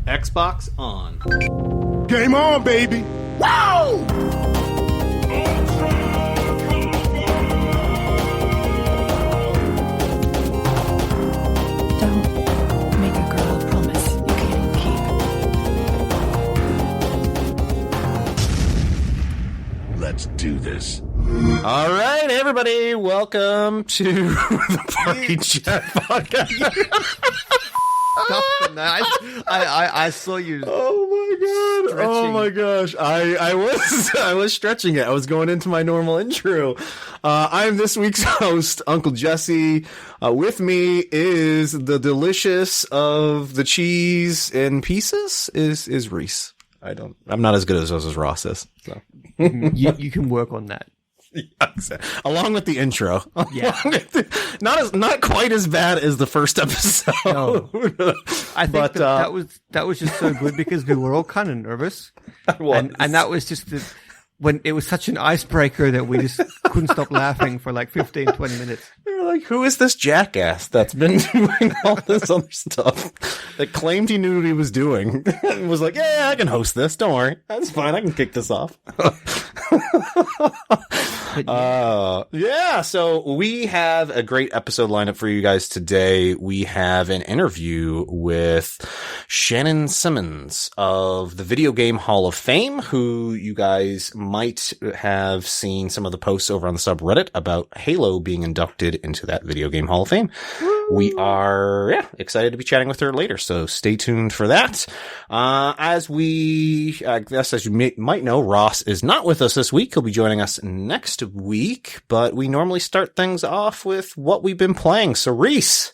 Xbox on. Game on, baby! Wow! Don't make a girl a promise you can't keep. Let's do this. All right, everybody, welcome to the Party Chat Podcast. I saw you. Oh my god! Stretching. Oh my gosh! I was stretching it. I was going into my normal intro. I'm this week's host, Uncle Jesse. With me is the delicious of the cheese in pieces is Rhys. I'm not as good as Ross is. So. You can work on that. Yeah, along with the intro. Yeah. Not quite as bad as the first episode. No. I think that was just so good because we were all kind of nervous. And that was just when it was such an icebreaker that we just couldn't stop laughing for like 15, 20 minutes. We were like, who is this jackass that's been doing all this other stuff that claimed he knew what he was doing and was like, yeah, I can host this. Don't worry. That's fine. I can kick this off. So we have a great episode lineup for you guys today. We have an interview with Shannon Symonds of the Video Game Hall of Fame, who you guys might have seen some of the posts over on the subreddit about Halo being inducted into that Video Game Hall of Fame. We are excited to be chatting with her later, so stay tuned for that. As you might know, Ross is not with us this week. He'll be joining us next week, but we normally start things off with what we've been playing. So, Rhys,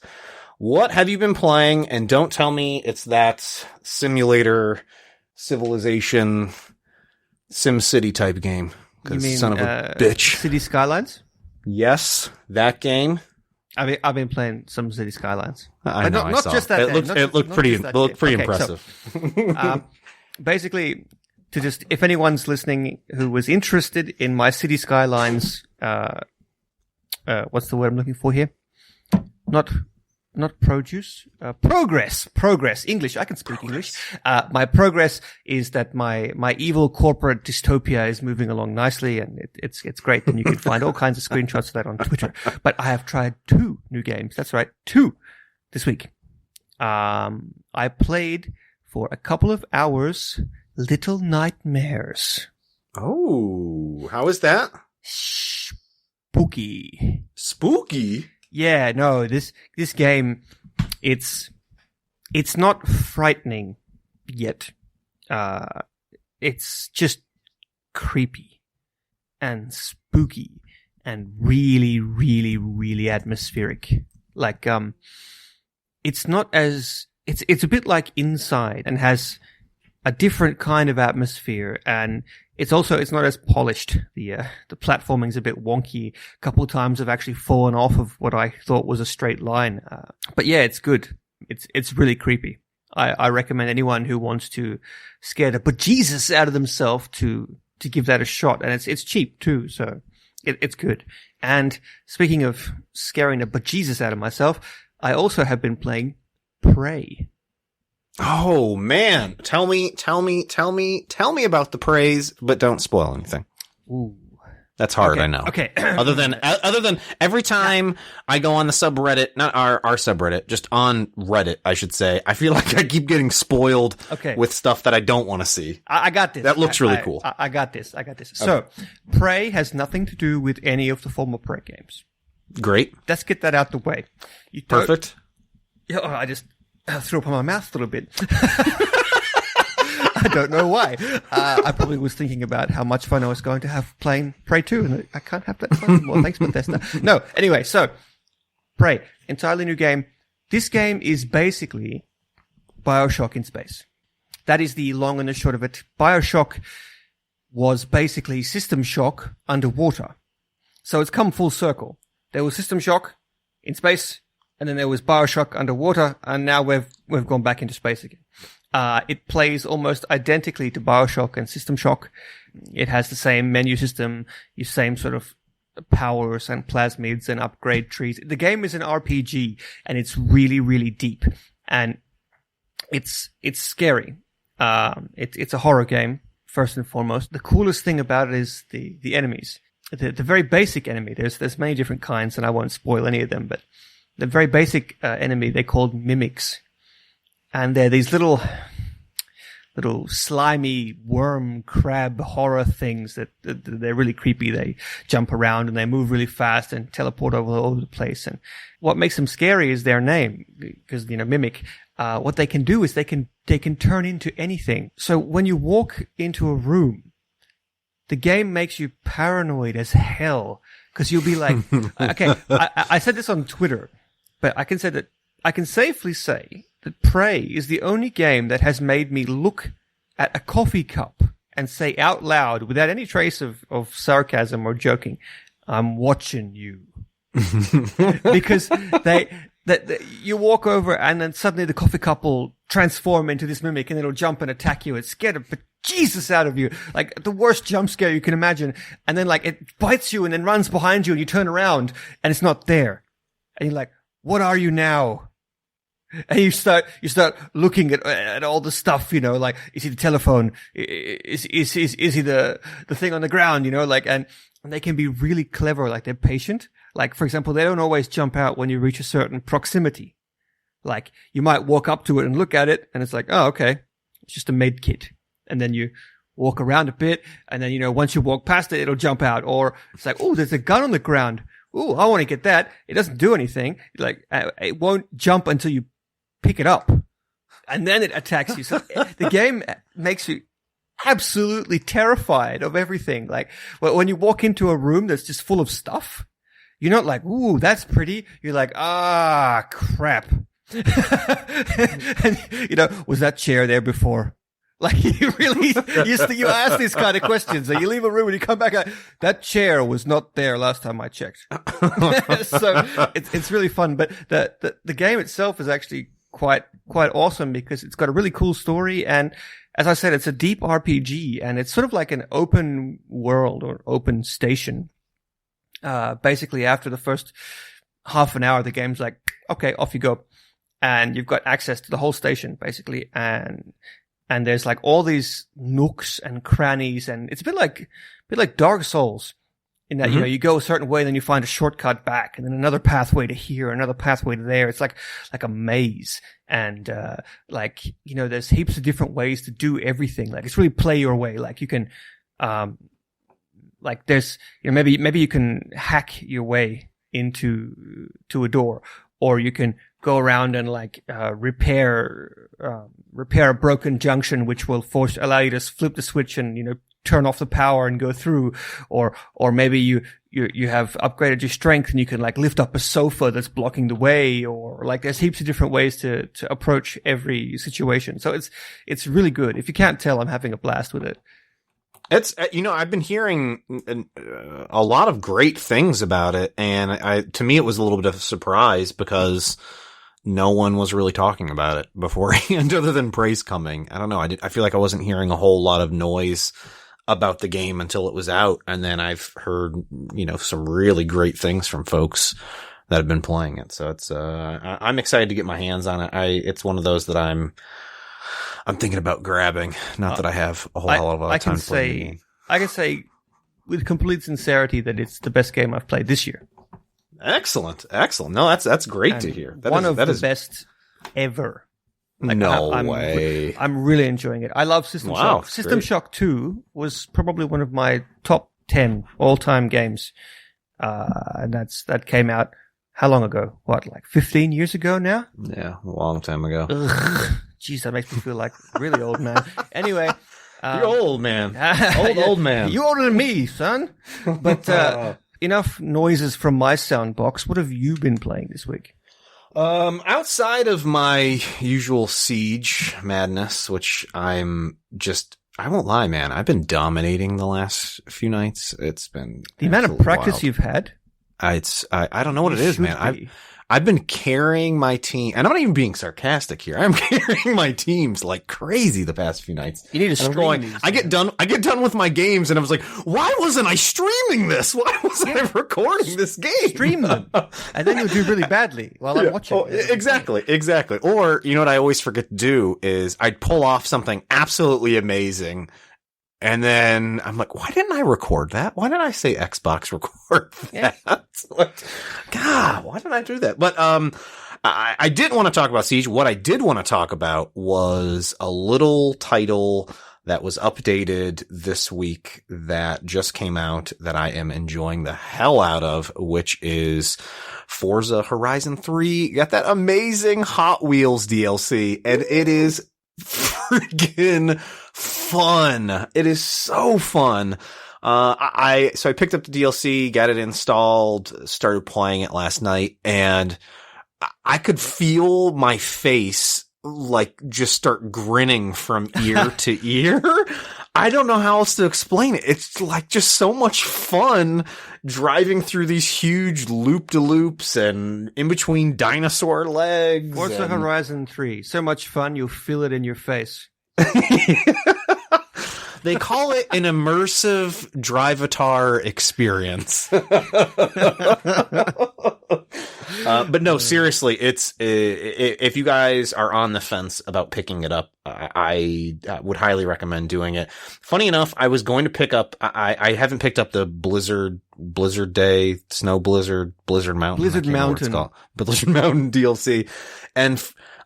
what have you been playing? And don't tell me it's that simulator, civilization, SimCity type game. Because son of a bitch. City Skylines? Yes, that game. I've been playing some City Skylines. I know. Not just that. It looked pretty impressive. So, basically, if anyone's listening who was interested in my City Skylines, what's the word I'm looking for here? Not produce, progress, English. I can speak English. My progress is that my evil corporate dystopia is moving along nicely and it's great. And you can find all kinds of screenshots of that on Twitter. But I have tried 2 new games. That's right. 2 this week. I played for a couple of hours Little Nightmares. Oh, how is that? Spooky. Spooky? Yeah, no, this game, it's not frightening yet. It's just creepy and spooky and really, really, really atmospheric. Like, it's a bit like Inside and has a different kind of atmosphere, and it's not as polished. The platforming's a bit wonky. A couple of times I've actually fallen off of what I thought was a straight line. But yeah, it's good. It's really creepy. I recommend anyone who wants to scare the bejesus out of themselves to give that a shot. And it's cheap too, so it's good. And speaking of scaring the bejesus out of myself, I also have been playing Prey. Oh man, tell me about the praise, but don't spoil anything. Ooh. That's hard, okay. I know. Okay. other than every time I go on the subreddit, not our subreddit, just on Reddit, I should say, I feel like I keep getting spoiled with stuff that I don't want to see. I got this. That looks really cool. I got this. Okay. So, Prey has nothing to do with any of the former Prey games. Great. Let's get that out the way. Perfect. Yeah, I just threw up on my mouth a little bit. I don't know why. I probably was thinking about how much fun I was going to have playing Prey 2, and I can't have that fun anymore. Thanks, Bethesda. No, anyway, so Prey, entirely new game. This game is basically BioShock in space. That is the long and the short of it. BioShock was basically System Shock underwater. So it's come full circle. There was System Shock in space, and then there was BioShock underwater, and now we've gone back into space again. It plays almost identically to BioShock and System Shock. It has the same menu system, the same sort of powers and plasmids and upgrade trees. The game is an RPG, and it's really, really deep. And it's scary. It's a horror game first and foremost. The coolest thing about it is the enemies. The very basic enemy. There's many different kinds, and I won't spoil any of them. But the very basic enemy they called mimics, and they're these little slimy worm crab horror things that they're really creepy. They jump around and they move really fast and teleport all over the place. And what makes them scary is their name, because mimic. What they can do is they can turn into anything. So when you walk into a room, the game makes you paranoid as hell, because you'll be like, okay, I said this on Twitter, but I can safely say that Prey is the only game that has made me look at a coffee cup and say out loud, without any trace of sarcasm or joking, "I'm watching you." Because you walk over and then suddenly the coffee cup will transform into this mimic and it'll jump and attack you. It scared the bejesus out of you. Like the worst jump scare you can imagine. And then like it bites you and then runs behind you and you turn around and it's not there. And you're like, what are you now? And you start looking at all the stuff, like, is he the telephone? Is he the thing on the ground, like, and they can be really clever. Like they're patient. Like, for example, they don't always jump out when you reach a certain proximity. Like, you might walk up to it and look at it, and it's like, oh, okay, it's just a med kit. And then you walk around a bit, and then, once you walk past it, it'll jump out. Or it's like, oh, there's a gun on the ground. Oh, I want to get that. It doesn't do anything. Like, it won't jump until you pick it up. And then it attacks you. So the game makes you absolutely terrified of everything. Like, when you walk into a room that's just full of stuff, you're not like, ooh, that's pretty. You're like, ah, crap. And, was that chair there before? Like, you ask these kind of questions. And you leave a room and you come back, that chair was not there last time I checked. So it's really fun. But the game itself is actually quite awesome, because it's got a really cool story. And as I said, it's a deep RPG, and it's sort of like an open world or open station. Basically after the first half an hour, the game's like, okay, off you go. And you've got access to the whole station, basically. And there's like all these nooks and crannies, and it's a bit like Dark Souls, in that, you go a certain way, and then you find a shortcut back, and then another pathway to here, another pathway to there. It's like a maze. And, there's heaps of different ways to do everything. Like, it's really play your way. Like, you can, like there's, maybe you can hack your way into a door, or you can go around and repair a broken junction, which will allow you to flip the switch and, turn off the power and go through, or maybe you have upgraded your strength and you can lift up a sofa that's blocking the way, or there's heaps of different ways to approach every situation. So it's really good. If you can't tell, I'm having a blast with it. It's, I've been hearing a lot of great things about it, and to me it was a little bit of a surprise, because no one was really talking about it beforehand other than praise coming. I don't know. I feel like I wasn't hearing a whole lot of noise about the game until it was out, and then I've heard, some really great things from folks that have been playing it. So it's, I'm excited to get my hands on it. It's one of those that I'm thinking about grabbing. Not that I have a whole lot of time to play the game. I can say with complete sincerity that it's the best game I've played this year. Excellent. No, that's great to hear. One of the best ever. No way. I'm really enjoying it. I love System Shock. System Shock 2 was probably one of my top 10 all-time games. And that came out how long ago? 15 years ago now? Yeah, a long time ago. Ugh. Jeez, that makes me feel like really old man. Anyway. You're old, man. Old man. You older than me, son. But enough noises from my sound box. What have you been playing this week? Outside of my usual Siege madness, which I won't lie, man, I've been dominating the last few nights. It's been the amount of practice you've had. I don't know what it is, man. I've been carrying my team, and I'm not even being sarcastic here. I'm carrying my teams like crazy the past few nights. You need to stream these. I get done with my games, and I was like, why wasn't I streaming this? Why wasn't I recording this game? Stream them, and then you'll do really badly while I'm watching. Oh, exactly. Or, you know what I always forget to do is I'd pull off something absolutely amazing. And then I'm like, why didn't I record that? Why did I say Xbox record that? Yeah. God, why did I do that? But, I didn't want to talk about Siege. What I did want to talk about was a little title that was updated this week that just came out that I am enjoying the hell out of, which is Forza Horizon 3. You got that amazing Hot Wheels DLC, and it is freaking fun. It is so fun. So I picked up the DLC, got it installed, started playing it last night, and I could feel my face like just start grinning from ear to ear. I don't know how else to explain it. It's like just so much fun driving through these huge loop-de-loops and in between dinosaur legs. Forza Horizon 3. So much fun, you'll feel it in your face. They call it an immersive drive-atar experience. But no, seriously, it's if you guys are on the fence about picking it up, I would highly recommend doing it. Funny enough, I was going to pick up. I haven't picked up the Blizzard Day, Snow Blizzard Mountain, Blizzard Mountain DLC, and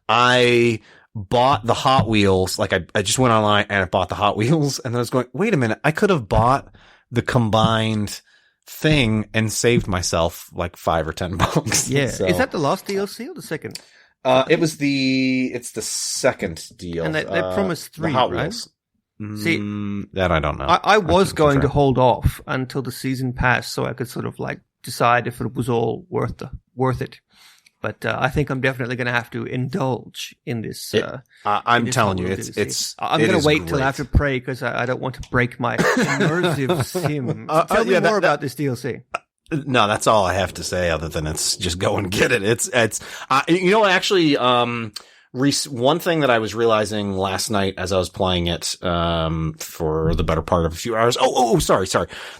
I bought the Hot Wheels. Like I just went online and I bought the Hot Wheels, and I was going, wait a minute, I could have bought the combined thing and saved myself like $5 or $10. Yeah. So, is that the last DLC or the second? it's the second deal. And they promised 3, the Hot right? Wheels. See, that I don't know. I was going to confirm. hold off until the season passed so I could sort of like decide if it was all worth it. But I think I'm definitely going to have to indulge in this. I'm telling you, I'm going to wait till after Prey because I don't want to break my immersive sim. Tell me more about this DLC. No, that's all I have to say other than it's just go and get it. It's you know, actually, Rhys, one thing that I was realizing last night as I was playing it, for the better part of a few hours. Sorry.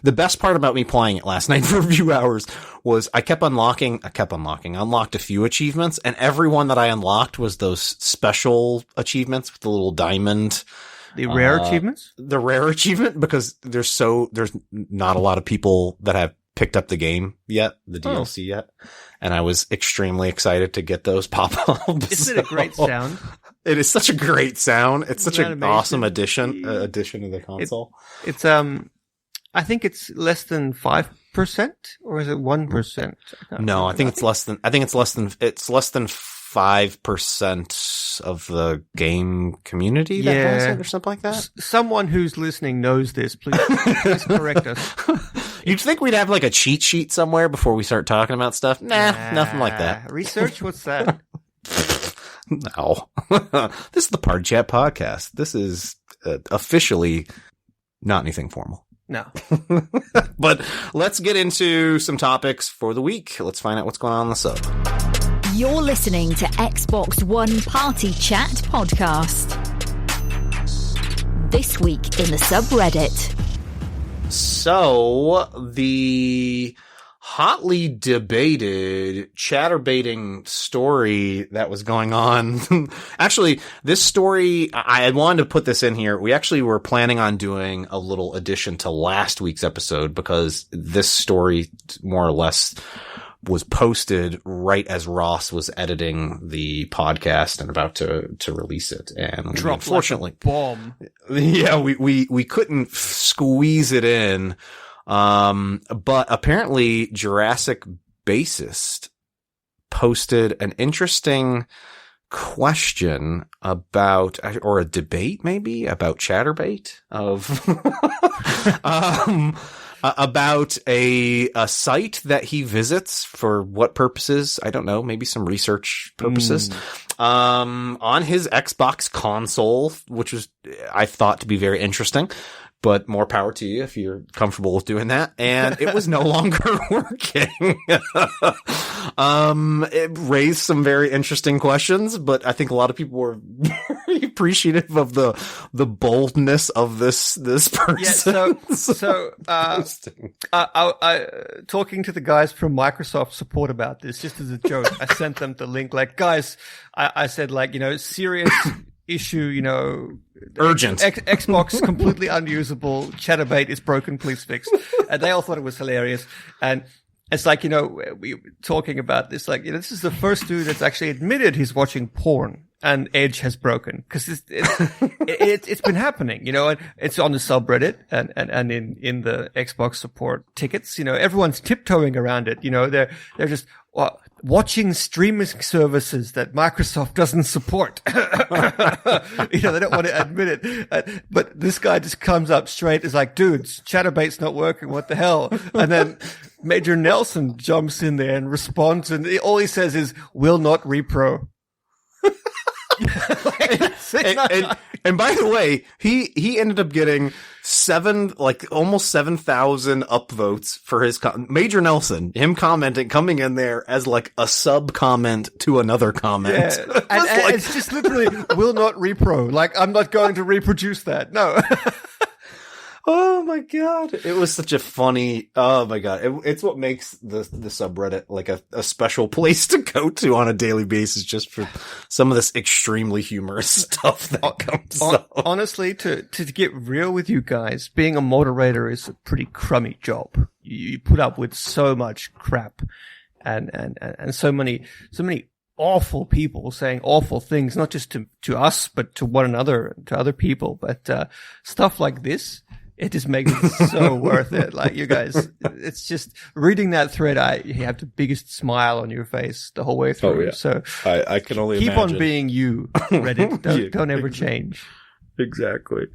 The best part about me playing it last night for a few hours was I unlocked a few achievements, and every one that I unlocked was those special achievements with the little diamond. The rare achievements? The rare achievement, because there's not a lot of people that have picked up the game yet, the DLC yet, and I was extremely excited to get those pop-ups. Isn't it a great sound? It is such a great sound. It's such an animation, awesome addition to the console. It's I think it's less than 5%, or is it 1%? No, I think it's less than 5% of the game community that has it, or something like that. Someone who's listening knows this. Please correct us. You'd think we'd have like a cheat sheet somewhere before we start talking about stuff. Nah, nothing like that. Research? What's that? No. This is the Party Chat podcast. This is officially not anything formal. No. But let's get into some topics for the week. Let's find out what's going on the sub. You're listening to Xbox One Party Chat podcast. This week in the subreddit. So, the hotly debated chatterbaiting story that was going on. Actually, this story, I had wanted to put this in here. We actually were planning on doing a little addition to last week's episode because this story more or less was posted right as Ross was editing the podcast and about to release it. And unfortunately, like a bomb. Yeah, we couldn't squeeze it in. But apparently Jurassic Bassist posted an interesting question about, or a debate maybe, about Chatterbait about a site that he visits for what purposes? I don't know, maybe some research purposes. on his Xbox console, which was, I thought, to be very interesting. But more power to you if you're comfortable with doing that. And it was no longer working. It raised some very interesting questions, but I think a lot of people were very appreciative of the boldness of this person. Yeah, I talking to the guys from Microsoft support about this, just as a joke, I sent them the link, like, guys, I said, like, serious issue, urgent. Xbox completely unusable. Chatterbait is broken. Please fix. And they all thought it was hilarious. And it's like, we were talking about this, like, this is the first dude that's actually admitted he's watching porn and Edge has broken. Cause it's been happening, and it's on the subreddit and in the Xbox support tickets, everyone's tiptoeing around it. They're just, watching streaming services that Microsoft doesn't support. They don't want to admit it. But this guy just comes up straight, is like, dudes, Chatterbait's not working, what the hell? And then Major Nelson jumps in there and responds, and all he says is, will not repro. And by the way, he ended up getting almost 7,000 upvotes for his Major Nelson, him coming in there as like a sub comment to another comment. Yeah. And it's just literally will not repro. Like, I'm not going to reproduce that. No. Oh my god. It was such a funny, oh my god. It's what makes the subreddit like a special place to go to on a daily basis, just for some of this extremely humorous stuff that comes up. Honestly, to get real with you guys, being a moderator is a pretty crummy job. You put up with so much crap and so many awful people saying awful things, not just to us, but to one another, to other people. But, stuff like this, it just makes it so worth it. Like, you guys, it's just reading that thread. You have the biggest smile on your face the whole way through. Oh, yeah. So I can only keep imagine. on being you, Reddit. Don't ever change. Exactly.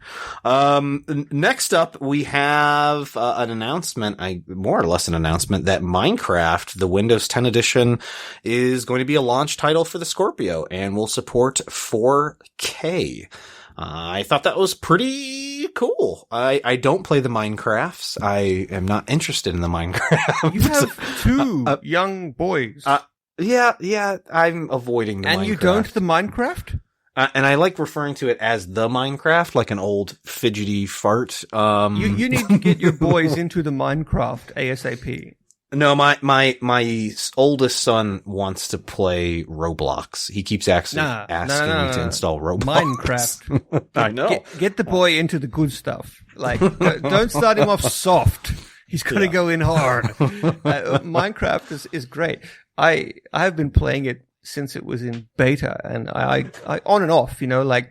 Next up, we have an announcement, more or less an announcement, that Minecraft, the Windows 10 edition, is going to be a launch title for the Scorpio and will support 4K. I thought that was pretty cool. I don't play the Minecrafts. I am not interested in the Minecraft. You have two young boys. Yeah, I'm avoiding the Minecraft. And you don't the Minecraft? And I like referring to it as the Minecraft, like an old fidgety fart. You need to get your boys into the Minecraft ASAP. No, my oldest son wants to play Roblox. He keeps asking me to install Roblox. Minecraft. I know. Get the boy into the good stuff. Like, don't start him off soft. He's gonna go in hard. Minecraft is great. I have been playing it since it was in beta, and I on and off, I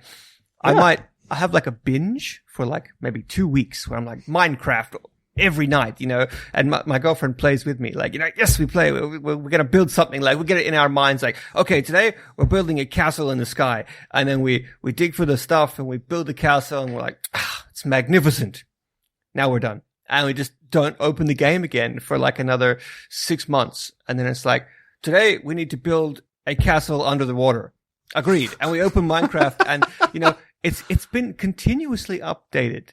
have like a binge for like maybe 2 weeks where I'm like Minecraft every night, and my girlfriend plays with me, like, yes, we play, we're going to build something, like, we get it in our minds, like, okay, today we're building a castle in the sky, and then we dig for the stuff and we build the castle and we're like, it's magnificent. Now we're done. And we just don't open the game again for like another 6 months. And then it's like, today we need to build a castle under the water. Agreed. And we open Minecraft and, it's been continuously updated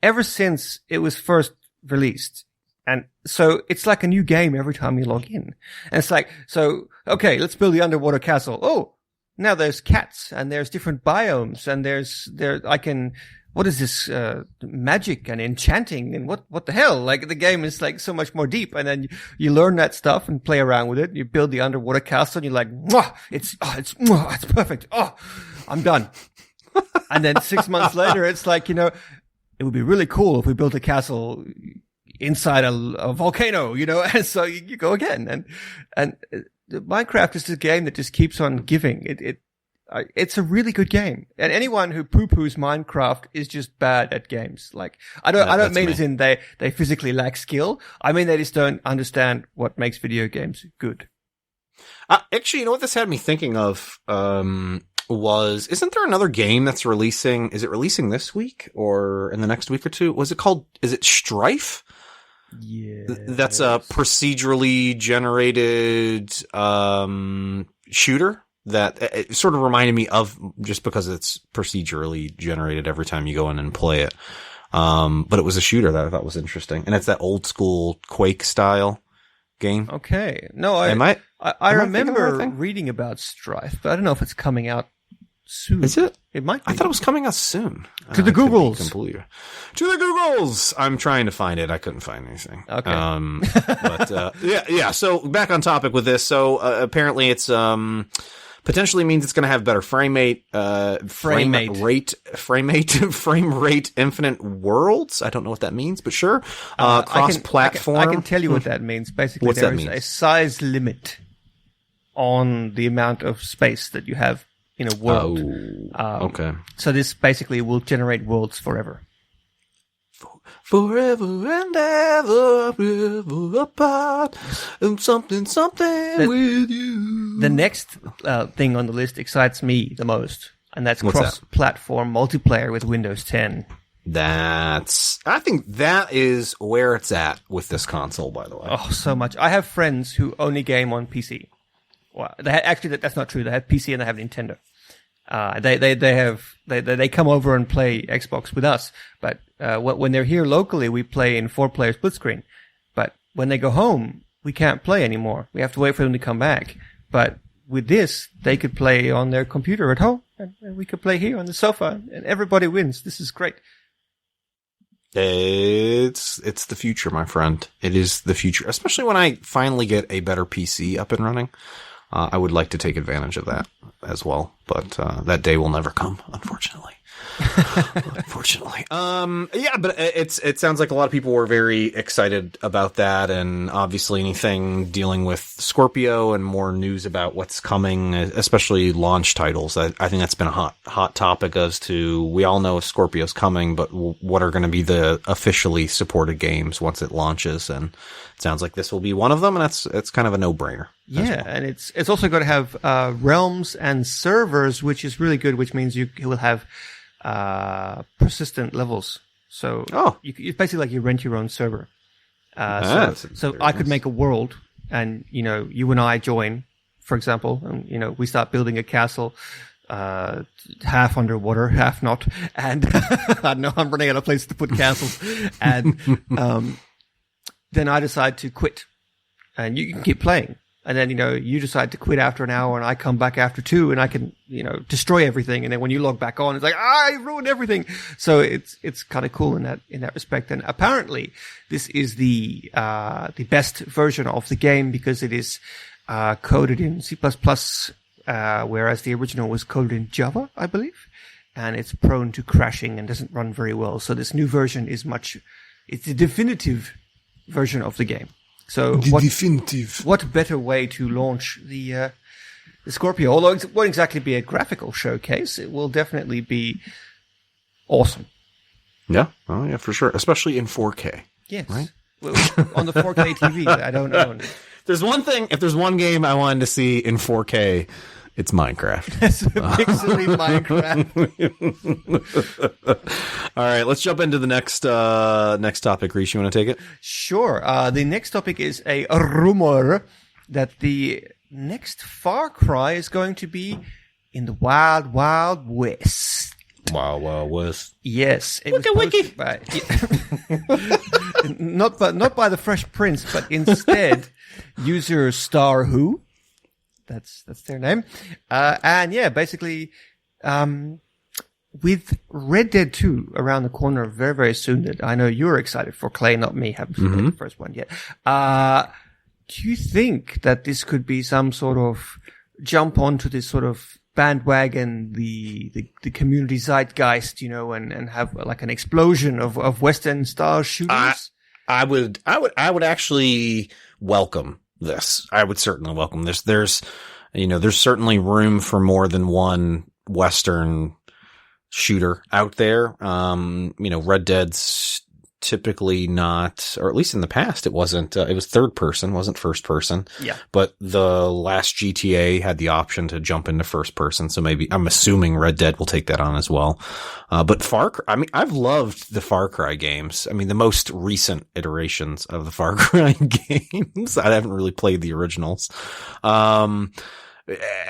ever since it was first released. And so it's like a new game every time you log in. And it's like, so, okay, let's build the underwater castle. Oh, now there's cats and there's different biomes and I can, what is this, magic and enchanting and what the hell? Like, the game is like so much more deep. And then you learn that stuff and play around with it. You build the underwater castle and you're like, it's perfect. Oh, I'm done. And then 6 months later, it's like, it would be really cool if we built a castle inside a volcano, and so you go again. And Minecraft is a game that just keeps on giving. It's a really good game. And anyone who poo-poos Minecraft is just bad at games. Like, I don't mean as in they physically lack skill. I mean, they just don't understand what makes video games good. Actually, what this had me thinking of, isn't there another game that's releasing? Is it releasing this week or in the next week or two? Is it Strife? Yeah. That's a procedurally generated, shooter. that it sort of reminded me of, just because it's procedurally generated every time you go in and play it. But it was a shooter that I thought was interesting, and it's that old school Quake style game. Okay. No, I Am I remember thinking of reading about Strife, but I don't know if it's coming out soon. Is it? It might be. I thought it was coming out soon. To the I could be Googles. completely- To the Googles! I'm trying to find it. I couldn't find anything. Okay. But, yeah. So back on topic with this. So, apparently it's, potentially means it's going to have better frame rate, frame rate, infinite worlds. I don't know what that means, but sure. Cross-platform. I can tell you what that means. Basically, What's there that is mean? a size limit on the amount of space that you have in a world. Okay. So this basically will generate worlds forever. Forever and ever, forever apart, and something with you. The next thing on the list excites me the most, and that's What's that? cross-platform multiplayer with Windows 10. I think that is where it's at with this console, by the way. Oh, so much. I have friends who only game on PC. Well, actually, that's not true. They have PC and they have Nintendo. They come over and play Xbox with us, but when they're here locally, we play in 4-player split screen. But when they go home, we can't play anymore. We have to wait for them to come back. But with this, they could play on their computer at home, and we could play here on the sofa, and everybody wins. This is great. It's the future, my friend. It is the future, especially when I finally get a better PC up and running. I would like to take advantage of that as well, but that day will never come, unfortunately. Unfortunately. Yeah, but it sounds like a lot of people were very excited about that, and obviously anything dealing with Scorpio and more news about what's coming, especially launch titles. I think that's been a hot topic as to, we all know Scorpio's coming, but what are going to be the officially supported games once it launches? And it sounds like this will be one of them, and it's kind of a no-brainer. Yeah, and it's also going to have realms and servers, which is really good, which means you will have persistent levels. So it's basically like you rent your own server. So I could make a world, and you and I join, for example, and we start building a castle, half underwater, half not, and I know I'm running out of places to put castles, and then I decide to quit, and you can keep playing. And then, you decide to quit after an hour, and I come back after 2, and I can, destroy everything. And then when you log back on, it's like, I ruined everything. So it's kind of cool in that respect. And apparently this is the best version of the game because it is, coded in C++, whereas the original was coded in Java, I believe. And it's prone to crashing and doesn't run very well. So this new version is it's the definitive version of the game. So what better way to launch the Scorpio? Although it won't exactly be a graphical showcase, it will definitely be awesome. Yeah, oh yeah, for sure, especially in 4K. Yes, right? Well, on the 4K TV that I don't own. If there's one game I wanted to see in 4K, it's Minecraft. That's pixely Minecraft. All right, let's jump into the next topic. Rhys, you want to take it? Sure. The next topic is a rumor that the next Far Cry is going to be in the Wild Wild West. Wild Wild West. Yes, it Wiki. Not by the Fresh Prince, but instead user Star Who. That's their name. And yeah, basically, with Red Dead 2 around the corner very, very soon, that I know you're excited for, Clay, not me, haven't played the first one yet. Do you think that this could be some sort of jump onto this sort of bandwagon, the community zeitgeist, and have like an explosion of Western style shooters? I would actually welcome this. I would certainly welcome this. There's certainly room for more than one Western shooter out there. Red Dead's typically not, or at least in the past, it wasn't, it was third person, wasn't first person. Yeah. But the last GTA had the option to jump into first person. So maybe, I'm assuming Red Dead will take that on as well. But I've loved the Far Cry games. I mean, the most recent iterations of the Far Cry games. I haven't really played the originals.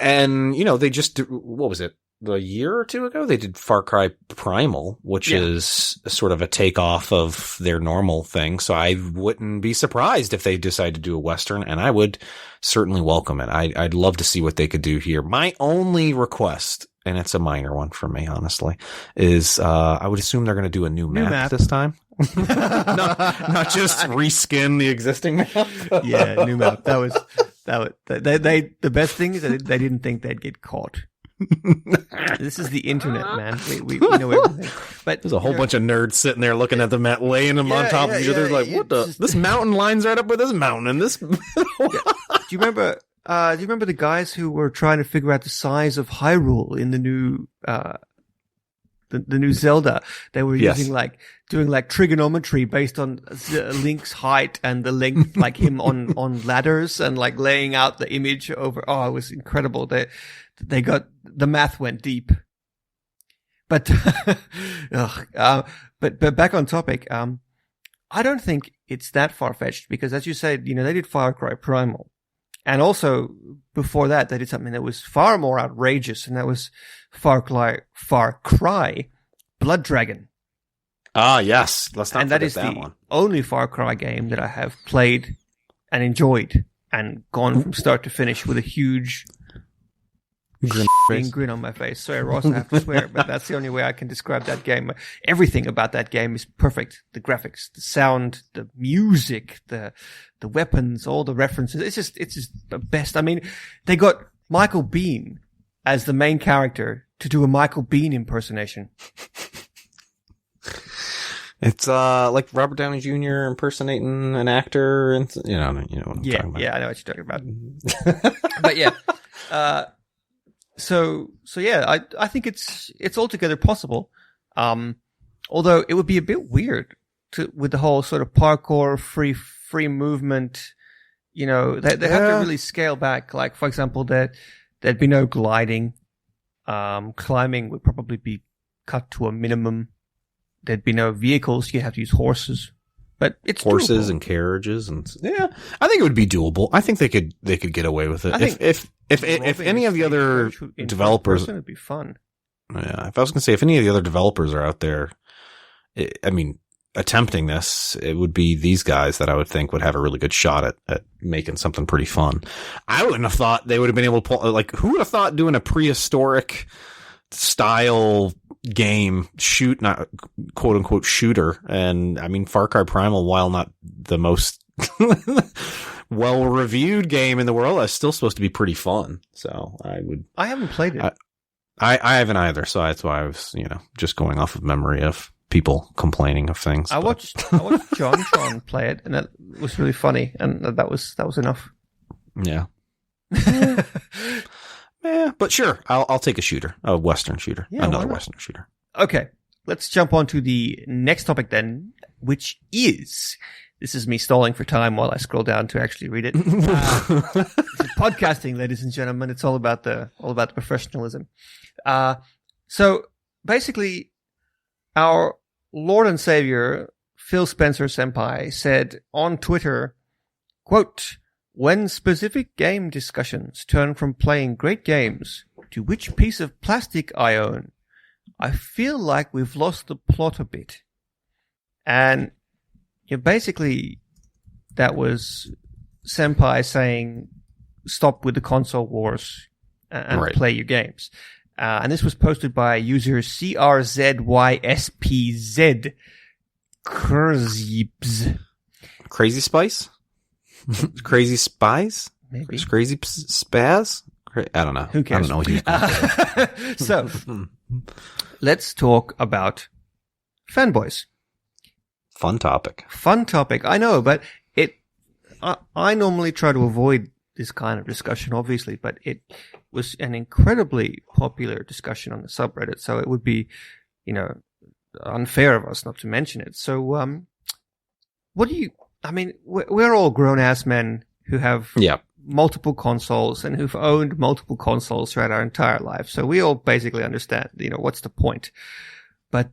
And, they just, what was it? A year or two ago, they did Far Cry Primal, which is sort of a takeoff of their normal thing. So I wouldn't be surprised if they decide to do a Western, and I would certainly welcome it. I'd love to see what they could do here. My only request, and it's a minor one for me, honestly, is I would assume they're going to do a new map this time. not just reskin the existing map. Yeah, new map. The best thing is that they didn't think they'd get caught. This is the internet, man. We know everything. But there's a whole bunch of nerds sitting there looking at the map, laying them on top of each other. Like, what the? This mountain lines right up with this mountain, and this. Do you remember the guys who were trying to figure out the size of Hyrule in the new the new Zelda? They were doing trigonometry based on Link's height and the length, like him on ladders, and like laying out the image over. Oh, it was incredible. They got the math went deep. But but back on topic. I don't think it's that far fetched because, as you said, they did Far Cry Primal. And also, before that, they did something that was far more outrageous, and that was Far Cry Blood Dragon. Ah, yes. Let's not forget that. And that is the only Far Cry game that I have played and enjoyed and gone from start to finish with a huge grin on my face. Sorry, Ross, I have to swear, but that's the only way I can describe that game. Everything about that game is perfect. The graphics, the sound, the music, the weapons, all the references. It's just the best. I mean, they got Michael Biehn as the main character to do a Michael Biehn impersonation. It's like Robert Downey Jr. impersonating an actor, and you know what I'm talking about. Yeah, I know what you're talking about. But yeah, so yeah, I think it's altogether possible. Although it would be a bit weird with the whole sort of parkour, free movement. They have to really scale back. Like, for example, there'd be no gliding. Climbing would probably be cut to a minimum. There'd be no vehicles. You'd have to use horses. But it's horses doable. And carriages, and I think it would be doable. I think they could get away with it. If any of the other developers, it'd be fun. Yeah, if I was going to say, if any of the other developers are out there, attempting this, it would be these guys that I would think would have a really good shot at making something pretty fun. I wouldn't have thought they would have been able to pull, like, who would have thought doing a prehistoric style game not quote unquote shooter. And I mean, Far Cry Primal, while not the most well reviewed game in the world, is still supposed to be pretty fun. So I haven't played it. I haven't either. So that's why I was, just going off of memory of people complaining of things. I watched John play it, and that was really funny, and that was enough. Yeah. Yeah, but sure, I'll take a Western shooter, another Western shooter. Okay, let's jump on to the next topic then, which is, this is me stalling for time while I scroll down to actually read it. Podcasting, ladies and gentlemen, it's all about the professionalism. So basically, our Lord and Savior Phil Spencer Senpai said on Twitter, quote, "When specific game discussions turn from playing great games to which piece of plastic I own, I feel like we've lost the plot a bit." And basically, that was Senpai saying, stop with the console wars and play your games. And this was posted by user CRZYSPZ. Crazy Spice? Crazy Spies? Maybe. Crazy Spaz? I don't know. Who cares? I don't know what you So, let's talk about fanboys. Fun topic. I know, but I normally try to avoid this kind of discussion, obviously, but it was an incredibly popular discussion on the subreddit, so it would be, unfair of us not to mention it. So, we're all grown-ass men who have multiple consoles and who've owned multiple consoles throughout our entire life. So we all basically understand, what's the point. But,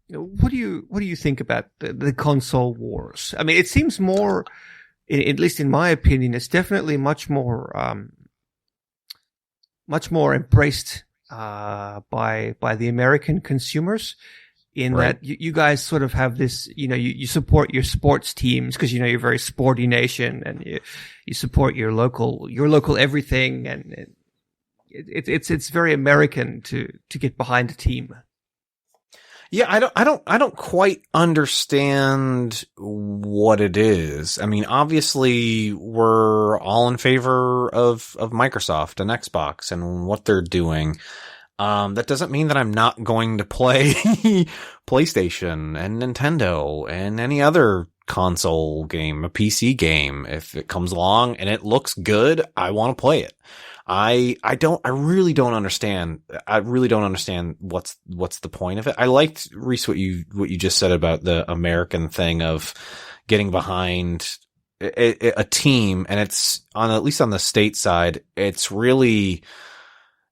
what do you think about the console wars? I mean, it seems more, at least in my opinion, it's definitely much more, much more embraced by the American consumers. In Right. that you guys sort of have this, you support your sports teams because you're a very sporty nation, and you support your local everything, and it's very American to get behind a team. Yeah, I don't quite understand what it is. I mean, obviously we're all in favor of Microsoft and Xbox and what they're doing. That doesn't mean that I'm not going to play PlayStation and Nintendo and any other console game, a PC game. If it comes along and it looks good, I want to play it. I really don't understand. I really don't understand what's the point of it. I liked, Rhys, what you just said about the American thing of getting behind a team, and it's at least on the state side, it's really,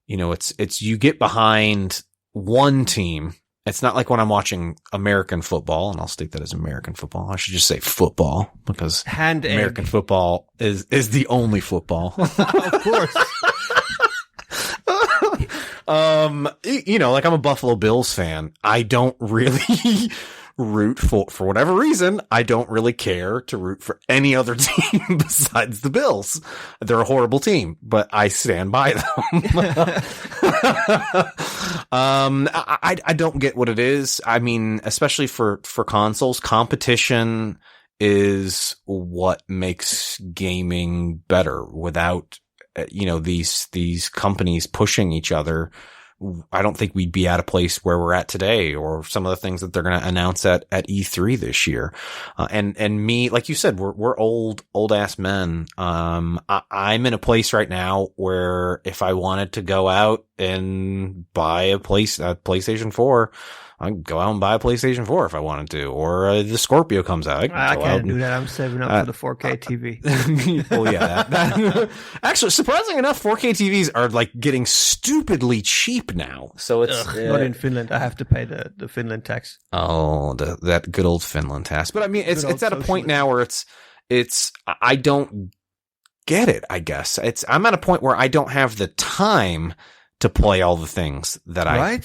it's you get behind one team. It's not like when I'm watching American football, and I'll state that as American football. I should just say football because American football is the only football. Of course. Like I'm a Buffalo Bills fan. I don't really root for whatever reason. I don't really care to root for any other team besides the Bills. They're a horrible team, but I stand by them. I don't get what it is. I mean, especially for consoles, competition is what makes gaming better. Without, these companies pushing each other, I don't think we'd be at a place where we're at today, or some of the things that they're going to announce at E3 this year. And me, like you said, we're old ass men. I'm in a place right now where if I wanted to go out and buy a PlayStation 4, I can go out and buy a PlayStation 4 if I wanted to, or the Scorpio comes out. I can't do that. I'm saving up for the 4K TV. Well, yeah. That actually, surprisingly enough, 4K TVs are like getting stupidly cheap now. So it's not in Finland. I have to pay the Finland tax. Oh, that good old Finland tax. But I mean, it's at a point now where it's I don't get it. I guess I'm at a point where I don't have the time to play all the things that I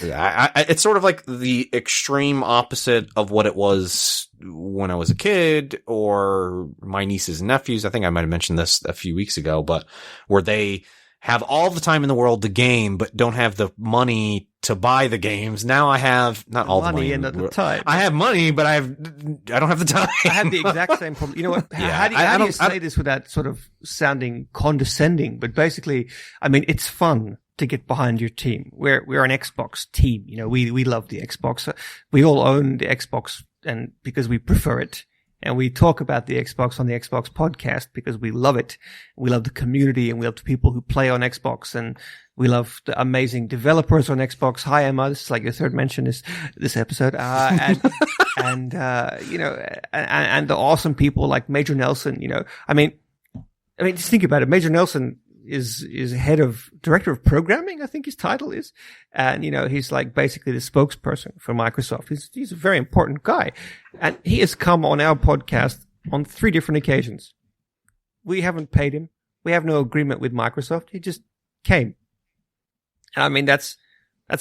it's sort of like the extreme opposite of what it was when I was a kid, or my nieces and nephews. I think I might have mentioned this a few weeks ago, but where they have all the time in the world to game, but don't have the money to buy the games. Now I have not all the money and the time. I have money, but I don't have the time. I have the exact same problem. You know what? How do you say this without sort of sounding condescending? But basically, I mean, it's fun to get behind your team. We're an Xbox team. We love the Xbox. We all own the Xbox, and because we prefer it. And we talk about the Xbox on the Xbox podcast because we love it. We love the community, and we love the people who play on Xbox, and we love the amazing developers on Xbox. Hi, Emma. This is like your third mention this episode. And the awesome people like Major Nelson, I mean, just think about it. Major Nelson is director of programming, I think his title is. And, he's like basically the spokesperson for Microsoft. He's a very important guy. And he has come on our podcast on 3 different occasions. We haven't paid him. We have no agreement with Microsoft. He just came. And I mean, that's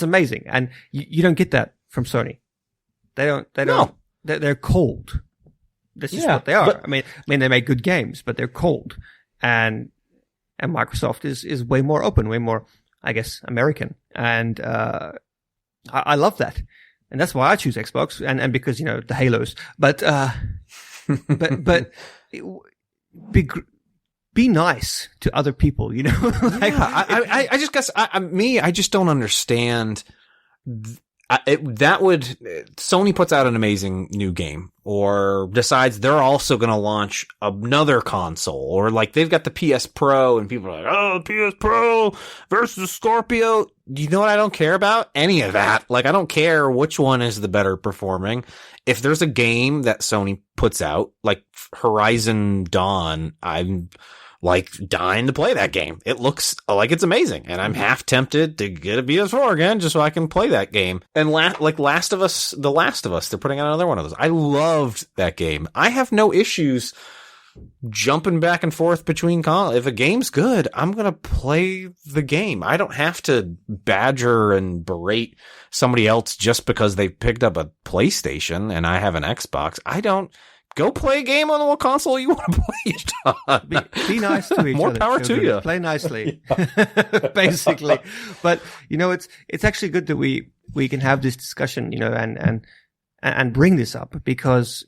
amazing. And you don't get that from Sony. They don't, No. They're cold. That's just what they are. I mean, they make good games, but they're cold. And Microsoft is way more open, way more, I guess, American. And, I love that. And that's why I choose Xbox, and because, the Halos. But be nice to other people, I just guess I just don't understand. Sony puts out an amazing new game, or decides they're also going to launch another console, or like they've got the PS Pro and people are like, oh, PS Pro versus Scorpio. You know what? I don't care about any of that. Like, I don't care which one is the better performing. If there's a game that Sony puts out, like Horizon Dawn, I'm like dying to play that game. It looks like it's amazing, and I'm half tempted to get a PS4 again just so I can play that game. And The Last of Us, they're putting out another one of those. I loved that game. I have no issues jumping back and forth between if a game's good, I'm going to play the game. I don't have to badger and berate somebody else just because they've picked up a PlayStation and I have an Xbox. I don't. Go play a game on what console you want to play it on. Be nice to each More other. power to you. Play nicely, basically. But it's actually good that we can have this discussion, and bring this up because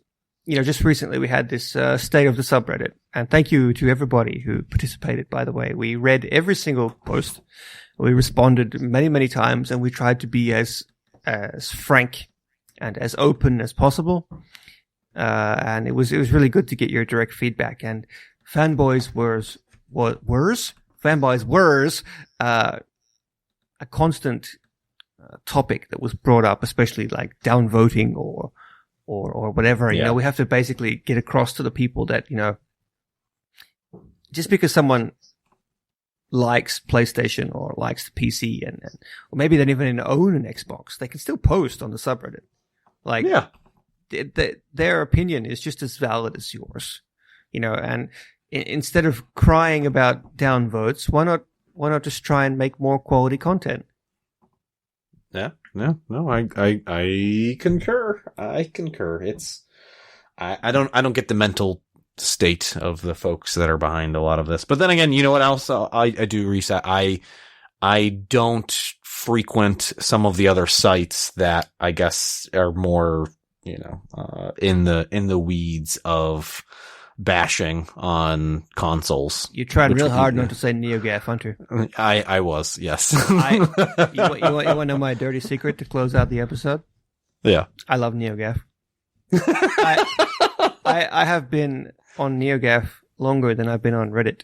just recently we had this state of the subreddit, and thank you to everybody who participated. By the way, we read every single post, we responded many times, and we tried to be as frank and as open as possible. And it was really good to get your direct feedback. And fanboys were a constant topic that was brought up, especially like downvoting or whatever. Yeah. We have to basically get across to the people that just because someone likes PlayStation or likes the PC or maybe they don't even own an Xbox, they can still post on the subreddit. Like, yeah. Their opinion is just as valid as yours, and instead of crying about downvotes, why not just try and make more quality content? Yeah, no, I concur. I don't get the mental state of the folks that are behind a lot of this. But then again, you know what else I do, Rhys? I don't frequent some of the other sites that I guess are more, in the weeds of bashing on consoles. You're trying real hard not to say NeoGAF, Hunter. I was, yes. You want to know my dirty secret to close out the episode? Yeah. I love NeoGAF. I have been on NeoGAF longer than I've been on Reddit.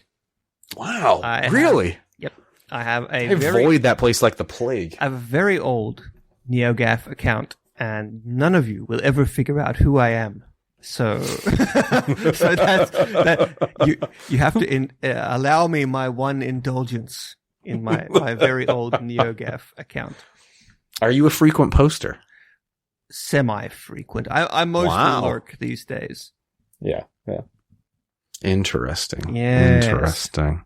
Wow. Really? Yep. I have I avoid that place like the plague. I have a very old NeoGAF account, and none of you will ever figure out who I am. So you have to allow me my one indulgence in my very old NeoGAF account. Are you a frequent poster? Semi-frequent. I mostly lurk these days. Yeah. Interesting. Yes. Interesting.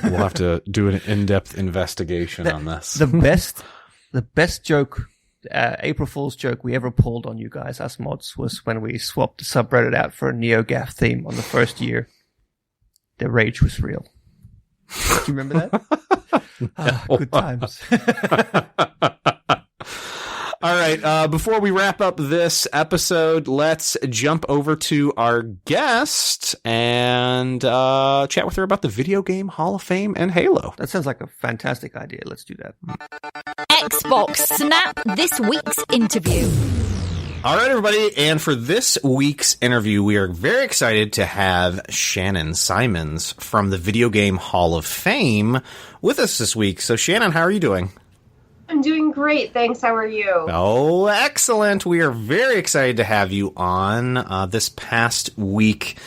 We'll have to do an in-depth investigation on this. The best joke, April Fool's joke we ever pulled on you guys, us mods, was when we swapped the subreddit out for a NeoGAF theme on the first year. The rage was real. Do you remember that? Good times. All right. Before we wrap up this episode, let's jump over to our guest and chat with her about the Video Game Hall of Fame and Halo. That sounds like a fantastic idea. Let's do that. Xbox Snap This Week's Interview. All right, everybody. And for this week's interview, we are very excited to have Shannon Symonds from the Video Game Hall of Fame with us this week. So, Shannon, how are you doing? I'm doing great. Thanks. How are you? Oh, excellent. We are very excited to have you on. This past week,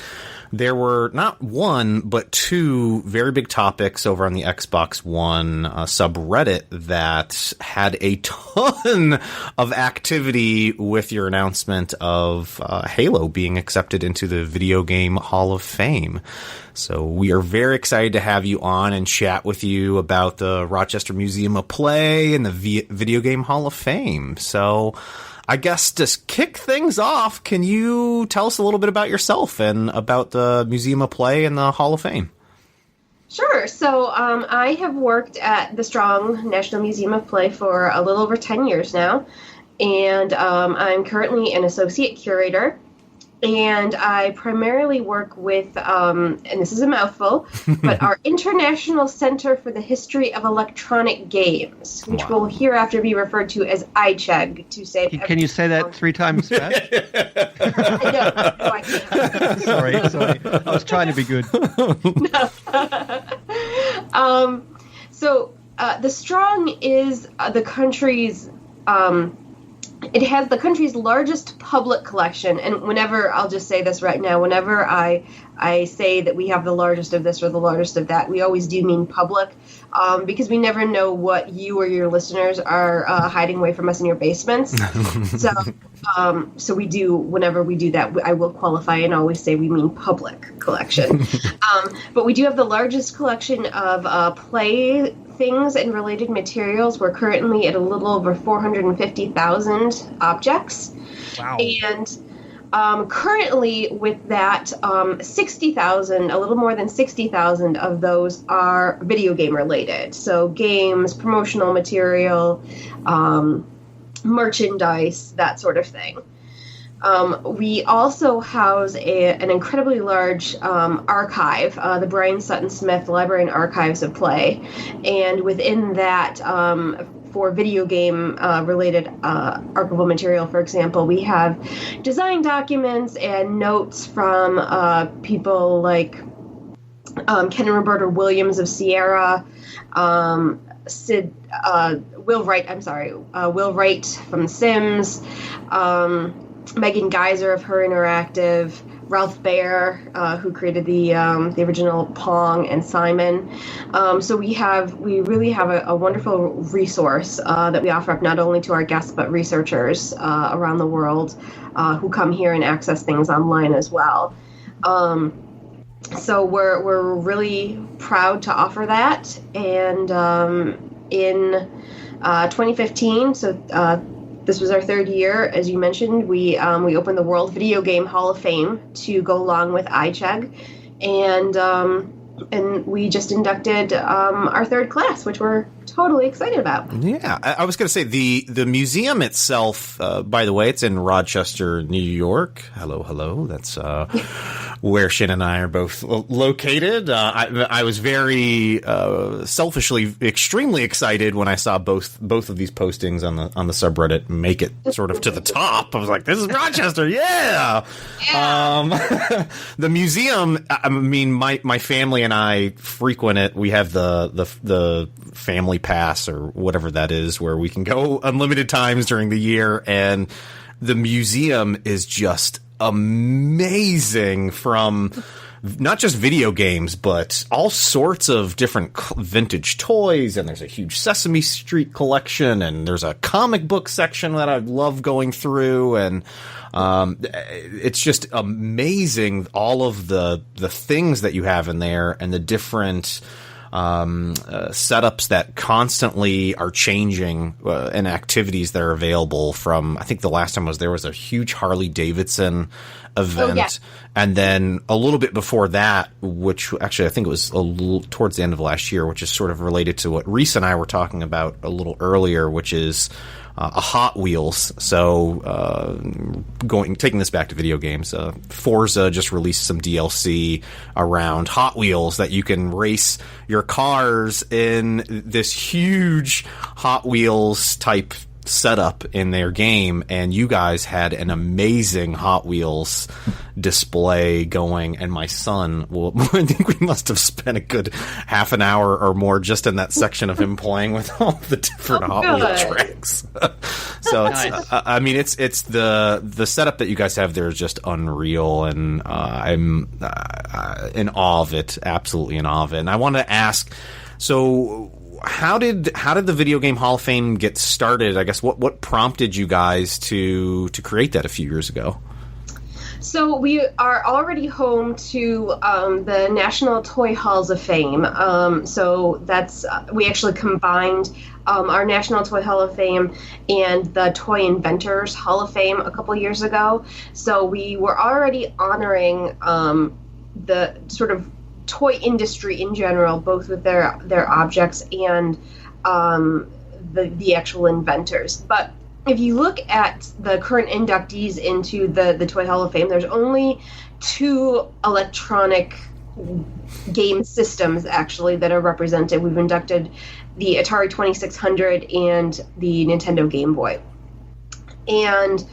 there were not one, but two very big topics over on the Xbox One subreddit that had a ton of activity with your announcement of Halo being accepted into the Video Game Hall of Fame. So we are very excited to have you on and chat with you about the Rochester Museum of Play and the Video Game Hall of Fame. So I guess to kick things off, can you tell us a little bit about yourself and about the Museum of Play and the Hall of Fame? Sure. So I have worked at the Strong National Museum of Play for a little over 10 years now, and I'm currently an associate curator. And I primarily work with, and this is a mouthful, but our International Center for the History of Electronic Games, which will hereafter be referred to as ICHEG to save. Can you say that 3 times fast? No, I can't. Sorry. I was trying to be good. So the Strong is the country's it has the country's largest public collection, and whenever, I'll just say this right now, whenever I say that we have the largest of this or the largest of that, we always do mean public, because we never know what you or your listeners are hiding away from us in your basements. So we do, whenever we do that, I will qualify and always say we mean public collection. But we do have the largest collection of play things and related materials. We're currently at a little over 450,000 objects. Wow. And currently with that, 60,000, a little more than 60,000 of those are video game related. So games, promotional material, merchandise, that sort of thing. We also house an incredibly large archive, the Brian Sutton Smith Library and Archives of Play. And within that, for video game related archival material, for example, we have design documents and notes from people like Ken and Roberta Williams of Sierra, Will Wright from The Sims, Megan Geyser of Her Interactive, Ralph Baer, who created the original Pong and Simon. So we really have a wonderful resource that we offer up not only to our guests but researchers around the world who come here and access things online as well. So we're really proud to offer that, and in 2015, so this was our third year, as you mentioned, we opened the World Video Game Hall of Fame to go along with iChegg, and we just inducted our third class, which we're totally excited about. Yeah, I was going to say the museum itself, by the way, it's in Rochester, New York. Hello. That's where Shannon and I are both located. I was very selfishly extremely excited when I saw both of these postings on the subreddit make it sort of to the top. I was like, this is Rochester, yeah. The museum, I mean, my family and I frequent it. We have the family pass or whatever that is, where we can go unlimited times during the year, and the museum is just amazing, from not just video games but all sorts of different vintage toys, and there's a huge Sesame Street collection, and there's a comic book section that I love going through, and it's just amazing, all of the things that you have in there, and the different setups that constantly are changing, and activities that are available. From, I think the last time I was there was a huge Harley Davidson event. Oh, yeah. And then a little bit before that, which actually I think it was a little towards the end of last year, which is sort of related to what Rhys and I were talking about a little earlier, which is a Hot Wheels. So taking this back to video games, Forza just released some DLC around Hot Wheels that you can race your cars in this huge Hot Wheels type setup in their game, and you guys had an amazing Hot Wheels display going, and my son, well, I think we must have spent a good half an hour or more just in that section of him playing with all the different Hot Wheel tracks. So it's, I mean, it's the setup that you guys have there is just unreal, and I'm in awe of it, absolutely in awe of it. And I want to ask, so how did the Video Game Hall of Fame get started? I guess what prompted you guys to create that a few years ago? So we are already home to the National Toy Halls of Fame. So that's we actually combined our National Toy Hall of Fame and the Toy Inventors Hall of Fame a couple years ago. So we were already honoring the sort of toy industry in general, both with their objects and the actual inventors. But if you look at the current inductees into the Toy Hall of Fame, there's only 2 electronic game systems actually that are represented. We've inducted the Atari 2600 and the Nintendo Game Boy. And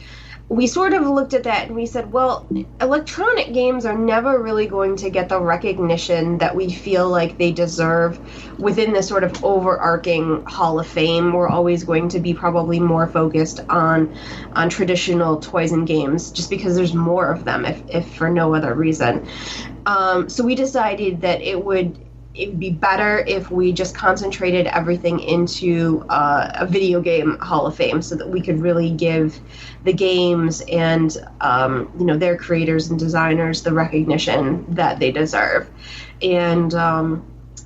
we sort of looked at that and we said, well, electronic games are never really going to get the recognition that we feel like they deserve within this sort of overarching Hall of Fame. We're always going to be probably more focused on traditional toys and games just because there's more of them, if for no other reason. So we decided that it would be better if we just concentrated everything into a video game Hall of Fame so that we could really give the games and their creators and designers the recognition that they deserve. And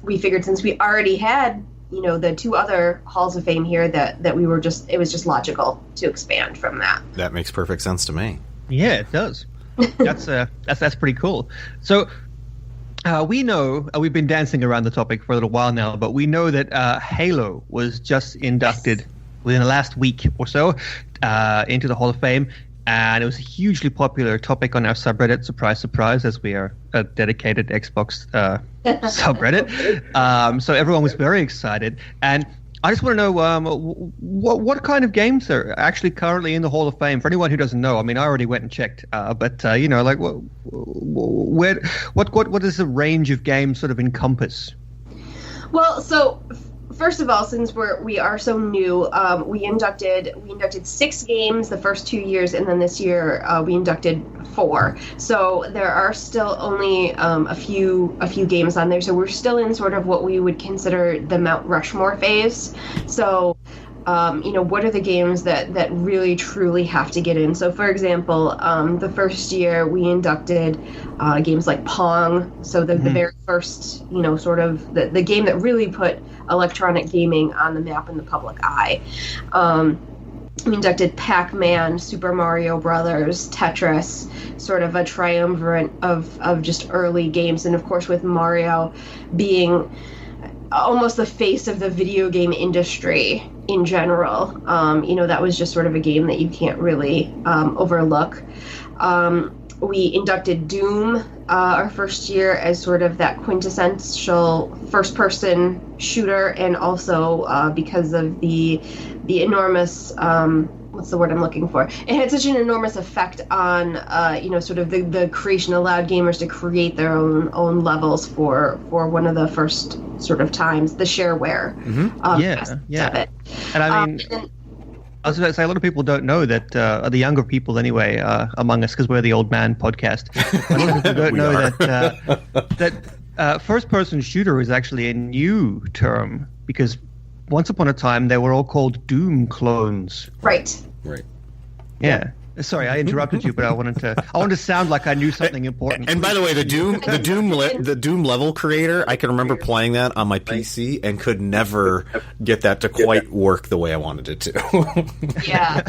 we figured since we already had the two other Halls of Fame here that it was just logical to expand from that. That makes perfect sense to me. Yeah, it does. That's pretty cool. So we know, we've been dancing around the topic for a little while now, but we know that Halo was just inducted within the last week or so into the Hall of Fame, and it was a hugely popular topic on our subreddit, surprise, surprise, as we are a dedicated Xbox subreddit. So everyone was very excited, and I just want to know what kind of games are actually currently in the Hall of Fame. For anyone who doesn't know, I mean, I already went and checked, but like what does the range of games sort of encompass? Well, so first of all, since we are so new, we inducted 6 games the first 2 years, and then this year we inducted 4. So there are still only a few games on there. So we're still in sort of what we would consider the Mount Rushmore phase. So what are the games that really truly have to get in? So for example, the first year we inducted games like Pong. So the very first, sort of the game that really put electronic gaming on the map in the public eye. We inducted Pac-Man, Super Mario Brothers, Tetris, sort of a triumvirate of just early games. And of course with Mario being almost the face of the video game industry in general, that was just sort of a game that you can't really overlook. We inducted Doom our first year as sort of that quintessential first-person shooter, and also because of the enormous what's the word I'm looking for? It had such an enormous effect on sort of the creation, allowed gamers to create their own levels for one of the first sort of times, the shareware. Of it. And I mean. I was going to say, a lot of people don't know that, the younger people anyway, among us, because we're the old man podcast, a lot of people don't know that first-person shooter is actually a new term, because once upon a time they were all called Doom clones. Right. Yeah. Sorry, I interrupted you, but I wanted to sound like I knew something important. And by the way, the Doom level creator, I can remember playing that on my PC and could never get that to quite work the way I wanted it to. Yeah.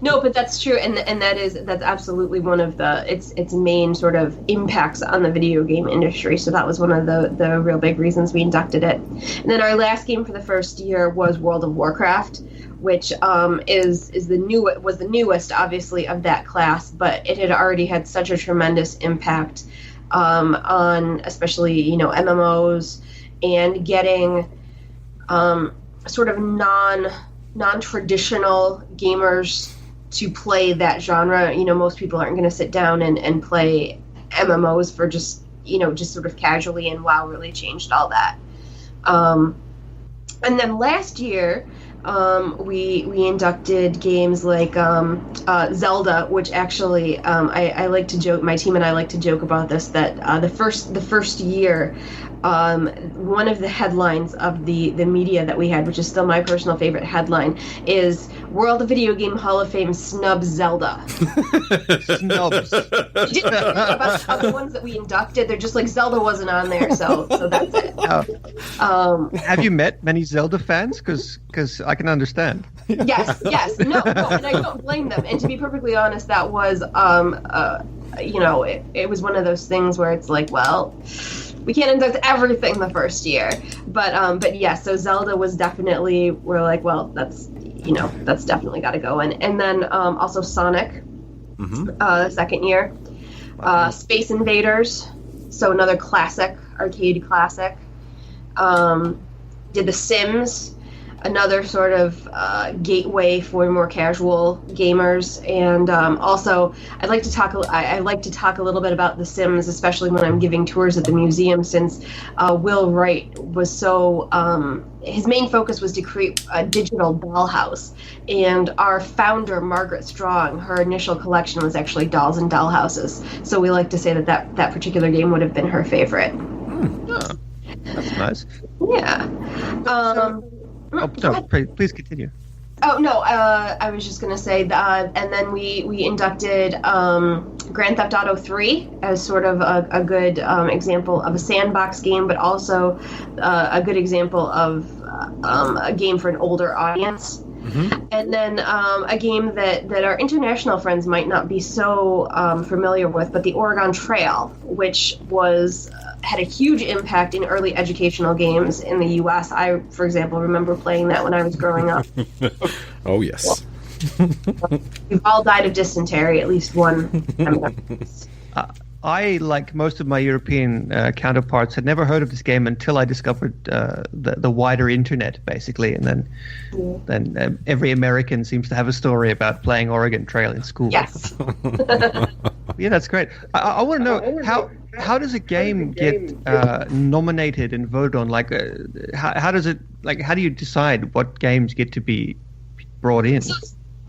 No, but that's true, and that's absolutely one of its main sort of impacts on the video game industry. So that was one of the real big reasons we inducted it. And then our last game for the first year was World of Warcraft, which was the newest, obviously, of that class, but it had already had such a tremendous impact on, especially, MMOs, and getting sort of non-traditional gamers to play that genre. Most people aren't going to sit down and play MMOs for just sort of casually, and WoW really changed all that. And then last year, we inducted games like Zelda, which actually I like to joke. My team and I like to joke about this, that the first year, one of the headlines of the media that we had, which is still my personal favorite headline, is World of Video Game Hall of Fame snubs Zelda. Snubs. We didn't about the ones that we inducted. They're just like, Zelda wasn't on there, so that's it. Have you met many Zelda fans? Because I can understand. Yes, no, and I don't blame them. And to be perfectly honest, that was, it was one of those things where it's like, well, we can't induct everything the first year, but yeah. So Zelda was definitely, we're like, well, that's definitely got to go in. And then also Sonic, the second year, Space Invaders, so another classic, arcade classic. Did The Sims. another sort of gateway for more casual gamers. And also, I like to talk a little bit about The Sims, especially when I'm giving tours at the museum, since Will Wright was so his main focus was to create a digital dollhouse. And our founder, Margaret Strong, her initial collection was actually dolls and dollhouses. So we like to say that particular game would have been her favorite. Oh, that's nice. Yeah. Please continue. Oh no, I was just gonna say that, and then we inducted Grand Theft Auto 3 as sort of a good example of a sandbox game, but also a good example of a game for an older audience. Mm-hmm. And then a game that our international friends might not be so familiar with, but the Oregon Trail, which had a huge impact in early educational games in the U.S. I, for example, remember playing that when I was growing up. Oh, yes. We've all died of dysentery at least one time. I, like most of my European counterparts, had never heard of this game until I discovered the wider internet, basically. And then every American seems to have a story about playing Oregon Trail in school. Yes. Yeah, that's great. I want to know, how does a game get nominated and voted on? Like, how does it, like, how do you decide what games get to be brought in?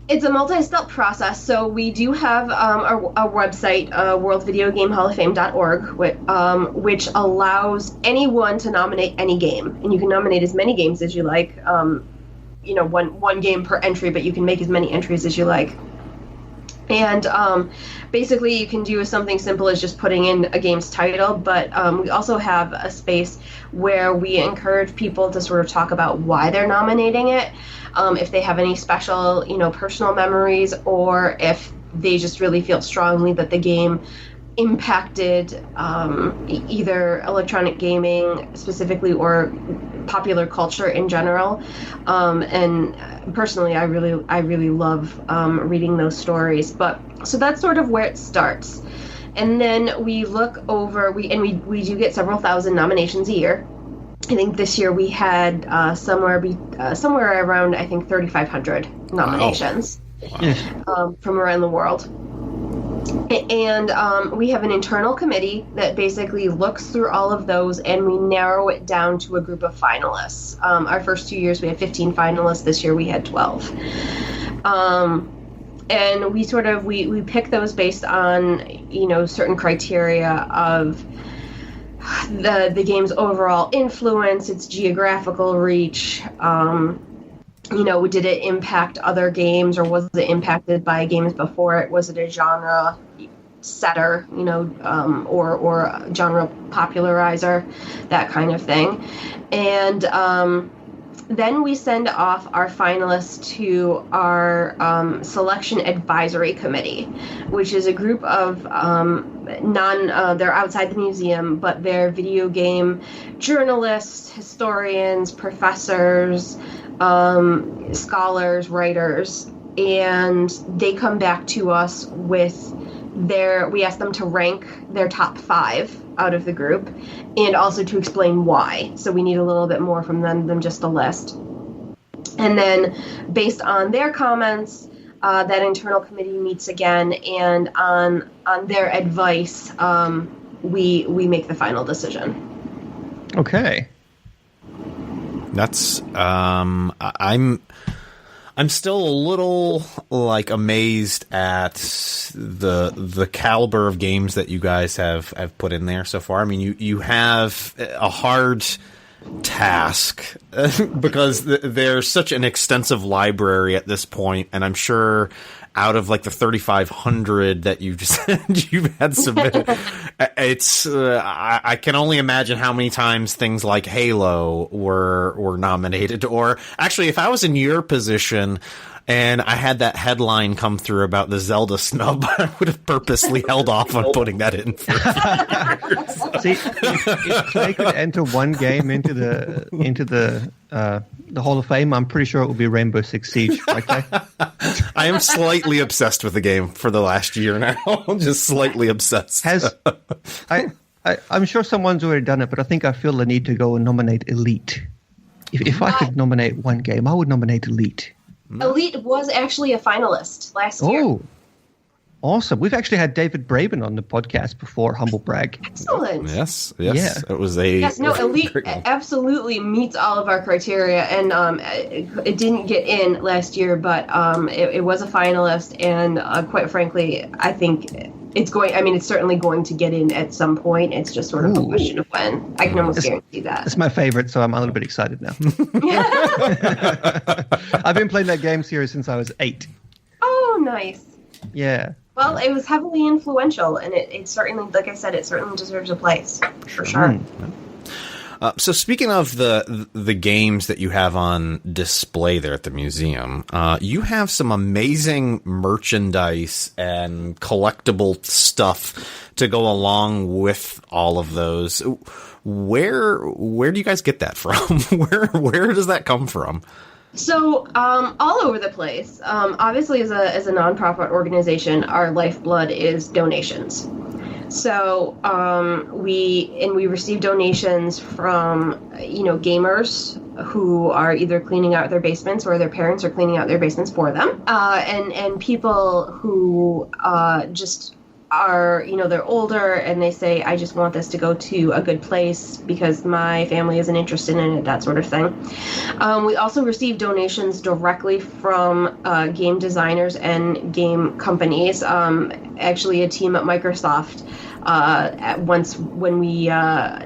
It's a multi-step process. So we do have our website, worldvideogamehalloffame.org, which allows anyone to nominate any game, and you can nominate as many games as you like. One game per entry, but you can make as many entries as you like. And basically, you can do something simple as just putting in a game's title, but we also have a space where we encourage people to sort of talk about why they're nominating it, if they have any special, personal memories, or if they just really feel strongly that the game impacted either electronic gaming specifically or popular culture in general. And personally, I really love reading those stories. So that's sort of where it starts. And then we look over, we do get several thousand nominations a year. I think this year we had somewhere around, I think, 3,500 nominations. Wow. From around the world. And we have an internal committee that basically looks through all of those, and we narrow it down to a group of finalists. Our first 2 years we had 15 finalists. This year we had 12. And we pick those based on, certain criteria of the game's overall influence, its geographical reach. Did it impact other games, or was it impacted by games before it? Was it a genre setter, or a genre popularizer, that kind of thing. And then we send off our finalists to our selection advisory committee, which is a group of they're outside the museum, but they're video game journalists, historians, professors, scholars, writers, and they come back to us with we ask them to rank their top 5 out of the group, and also to explain why. So we need a little bit more from them than just a list. And then based on their comments, that internal committee meets again, and on their advice, we make the final decision. Okay. That's I'm still a little amazed at the caliber of games that you guys have put in there so far. I mean, you have a hard task because there's such an extensive library at this point, and I'm sure out of the 3,500 that you've had submitted, it's I can only imagine how many times things like Halo were nominated. Or actually, if I was in your position and I had that headline come through about the Zelda snub, I would have purposely held off on putting that in. See, if they could enter one game into the Hall of Fame, I'm pretty sure it would be Rainbow Six Siege. Okay? I am slightly obsessed with the game for the last year now. Just slightly obsessed. I'm sure someone's already done it, but I think I feel the need to go and nominate Elite. If I could nominate one game, I would nominate Elite. Elite was actually a finalist last year. Oh, awesome. We've actually had David Braben on the podcast before, humble brag. Excellent. Yes. Yeah. It was a Elite absolutely meets all of our criteria, and it didn't get in last year, but it was a finalist, and quite frankly, I think it's certainly going to get in at some point. It's just sort of a question of when. I can almost guarantee that. It's my favorite, so I'm a little bit excited now. I've been playing that game series since I was 8. Oh, nice. Yeah. Well, it was heavily influential, and it certainly, like I said, it certainly deserves a place, for sure. So speaking of the games that you have on display there at the museum, you have some amazing merchandise and collectible stuff to go along with all of those. Where do you guys get that from? Where does that come from? So, all over the place. Obviously, as a nonprofit organization, our lifeblood is donations. So, we receive donations from, gamers who are either cleaning out their basements or their parents are cleaning out their basements for them, and people who just are, they're older and they say, I just want this to go to a good place because my family isn't interested in it, that sort of thing. We also receive donations directly from game designers and game companies. Actually, a team at Microsoft, once when we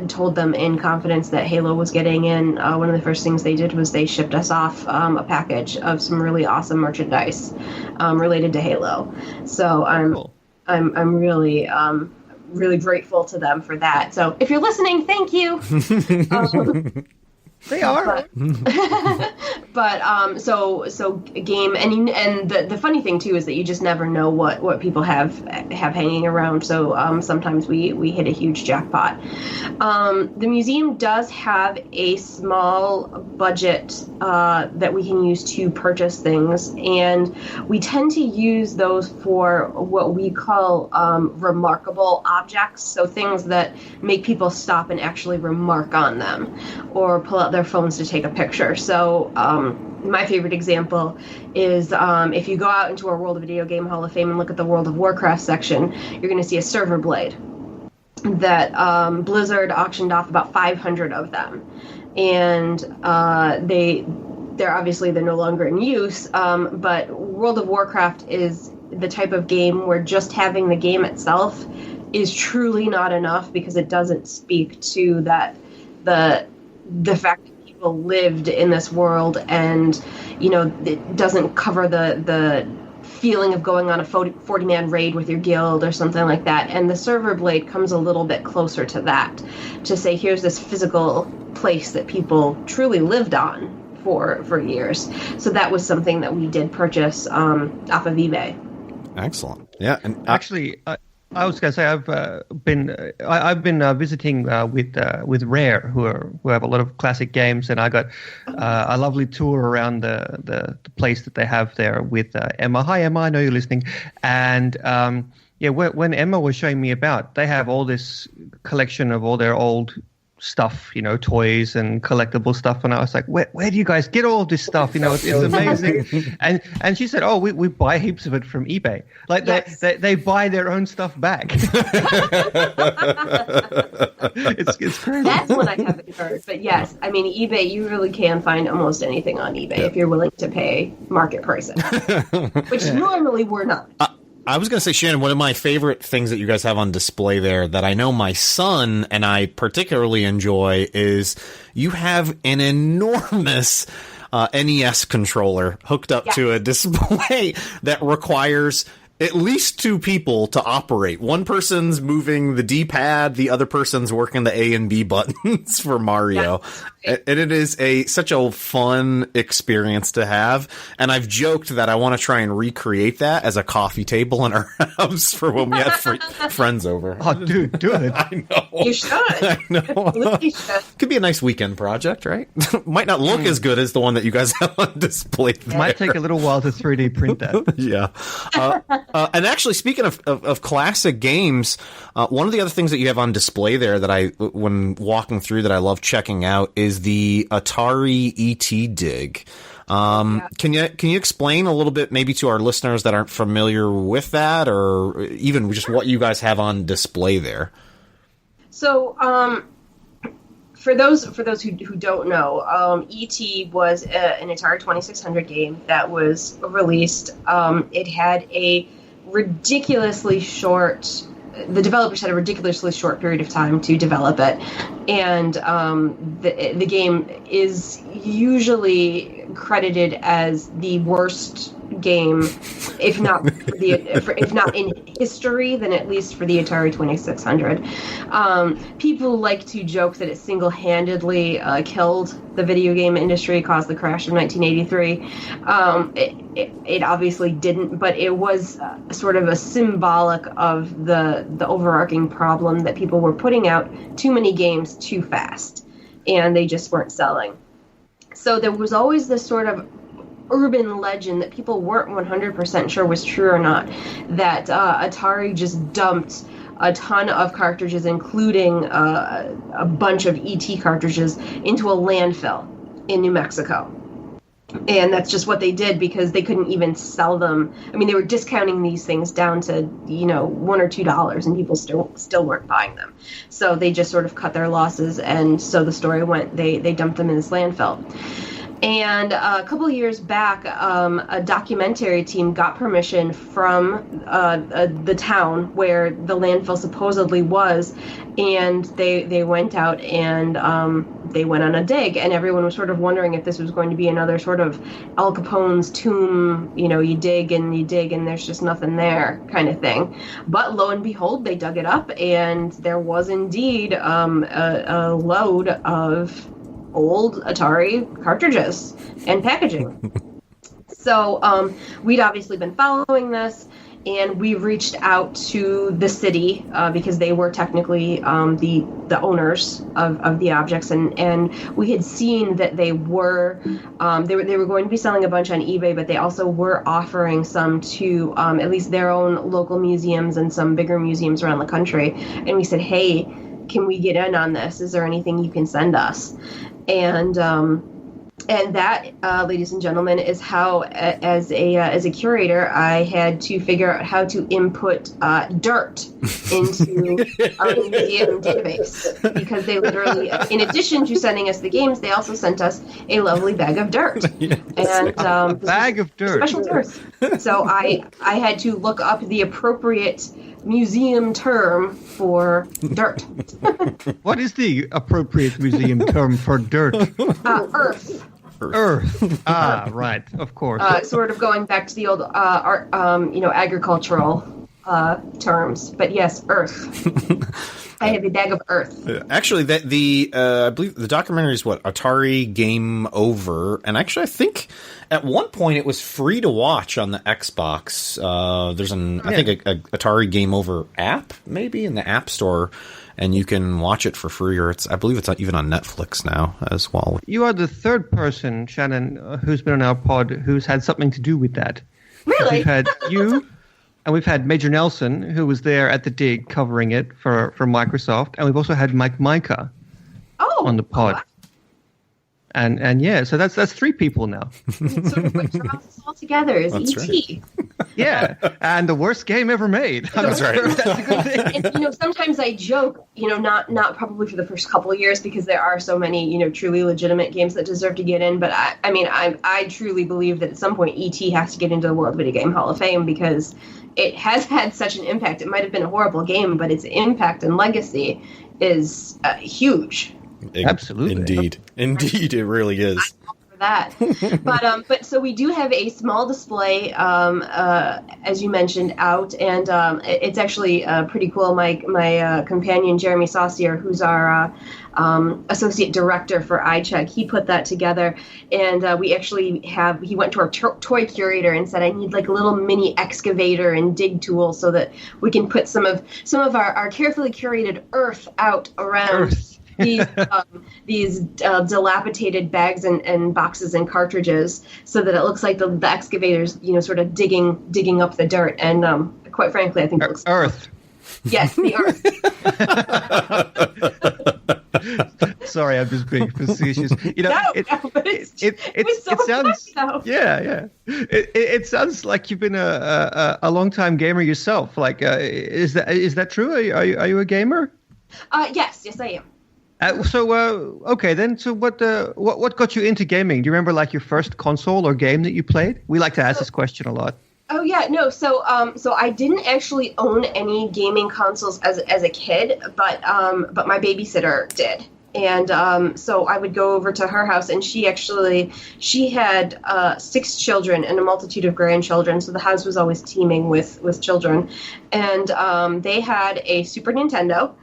told them in confidence that Halo was getting in, one of the first things they did was they shipped us off a package of some really awesome merchandise related to Halo. So Cool. I'm really really grateful to them for that. So if you're listening, thank you. They are. But so game and the funny thing too is that you just never know what people have hanging around. So sometimes we hit a huge jackpot. The museum does have a small budget that we can use to purchase things, and we tend to use those for what we call remarkable objects. So things that make people stop and actually remark on them, or pull out their phones to take a picture. So my favorite example is if you go out into our World of Video Game Hall of Fame and look at the World of Warcraft section, you're going to see a server blade that Blizzard auctioned off about 500 of them, and they're no longer in use, but World of Warcraft is the type of game where just having the game itself is truly not enough, because it doesn't speak to that the fact that people lived in this world, and it doesn't cover the feeling of going on a 40-man raid with your guild or something like that. And the server blade comes a little bit closer to that, to say here's this physical place that people truly lived on for years. So that was something that we did purchase off of eBay. Excellent. Yeah, and Actually, I was going to say I've been visiting with Rare, who have a lot of classic games, and I got a lovely tour around the place that they have there with Emma. Hi, Emma. I know you're listening. And when Emma was showing me about, they have all this collection of all their old stuff, toys and collectible stuff, and I was like, where do you guys get all of this stuff? It's amazing. and she said, we buy heaps of it from eBay. Like Yes. they buy their own stuff back. It's crazy. That's what I haven't heard. But yes, I mean, eBay, you really can find almost anything on eBay if you're willing to pay market prices, which normally we're not. I was going to say, Shannon, one of my favorite things that you guys have on display there that I know my son and I particularly enjoy is you have an enormous NES controller hooked up to a display that requires at least 2 people to operate. One person's moving the D-pad, the other person's working the A and B buttons for Mario. And it is such a fun experience to have. And I've joked that I want to try and recreate that as a coffee table in our house for when we have friends over. Oh, dude, do it. I know. You should. I know. Absolutely should. Could be a nice weekend project, right? Might not look as good as the one that you guys have on display there. Might take a little while to 3D print that. Yeah. And actually, speaking of classic games, one of the other things that you have on display there that when walking through that I love checking out is the Atari ET dig. Can you explain a little bit maybe to our listeners that aren't familiar with that, or even just what you guys have on display there? So, for those who don't know, E.T. was an Atari 2600 game that was released. It had a ridiculously short. The developers had a ridiculously short period of time to develop it, and the game is usually credited as the worst game, if not in history, then at least for the Atari 2600. People like to joke that it single-handedly killed the video game industry, caused the crash of 1983. It obviously didn't, but it was sort of a symbolic of the overarching problem that people were putting out too many games too fast, and they just weren't selling. So there was always this sort of urban legend that people weren't 100% sure was true or not, that Atari just dumped a ton of cartridges, including a bunch of ET cartridges, into a landfill in New Mexico. And that's just what they did because they couldn't even sell them. I mean, they were discounting these things down to, $1 or $2, and people still weren't buying them. So they just sort of cut their losses, and so the story went, they dumped them in this landfill. And a couple of years back, a documentary team got permission from the town where the landfill supposedly was, and they went out and they went on a dig, and everyone was sort of wondering if this was going to be another sort of Al Capone's tomb, you dig and there's just nothing there kind of thing. But lo and behold, they dug it up, and there was indeed a load of old Atari cartridges and packaging. So we'd obviously been following this, and we reached out to the city because they were technically the owners of the objects, and we had seen that they were going to be selling a bunch on eBay, but they also were offering some to at least their own local museums and some bigger museums around the country. And we said, hey, can we get in on this? Is there anything you can send us? And that, ladies and gentlemen, is how, as a curator, I had to figure out how to input dirt into our museum database, because they literally, in addition to sending us the games, they also sent us a lovely bag of dirt. Yes. And bag of dirt, special dirt. So I had to look up the appropriate museum term for dirt. What is the appropriate museum term for dirt? Earth. Earth. Ah, right. Of course. Sort of going back to the old art, agricultural terms. But yes, earth. I have a bag of earth. Actually, I believe the documentary is Atari Game Over, and actually, I think at one point it was free to watch on the Xbox. There's I think a Atari Game Over app, maybe in the App Store, and you can watch it for free, or I believe it's even on Netflix now as well. You are the third person, Shannon, who's been on our pod who's had something to do with that. Really? We've had you. And we've had Major Nelson, who was there at the dig covering it for Microsoft. And we've also had Mike Micah on the pod. Wow. And yeah, so that's three people now. Sort of what draws us all together is E.T. Right. Yeah, and the worst game ever made. That's right. That's a good thing. And sometimes I joke, not probably for the first couple of years, because there are so many, truly legitimate games that deserve to get in. But I truly believe that at some point E.T. has to get into the World Video Game Hall of Fame, because it has had such an impact. It might have been a horrible game, but its impact and legacy is huge. Absolutely. Indeed, it really is. For that. But so we do have a small display, as you mentioned, out, and it's actually pretty cool. My companion, Jeremy Saucier, who's our associate director for iCheck, he put that together, and we actually he went to our toy curator and said, I need like a little mini excavator and dig tool so that we can put some of our carefully curated earth out around these dilapidated bags and boxes and cartridges, so that it looks like the excavators, sort of digging up the dirt. And quite frankly, I think it looks Earth. Yes, the earth. Sorry, I'm just being facetious. But it was so sounds funny, though. yeah. It sounds like you've been a long time gamer yourself. Like, is that true? Are you a gamer? Yes, I am. Okay then. So what got you into gaming? Do you remember like your first console or game that you played? We like to ask this question a lot. Oh yeah, no. So I didn't actually own any gaming consoles as a kid, but my babysitter did, and so I would go over to her house, and she had 6 children and a multitude of grandchildren, so the house was always teeming with children, and they had a Super Nintendo,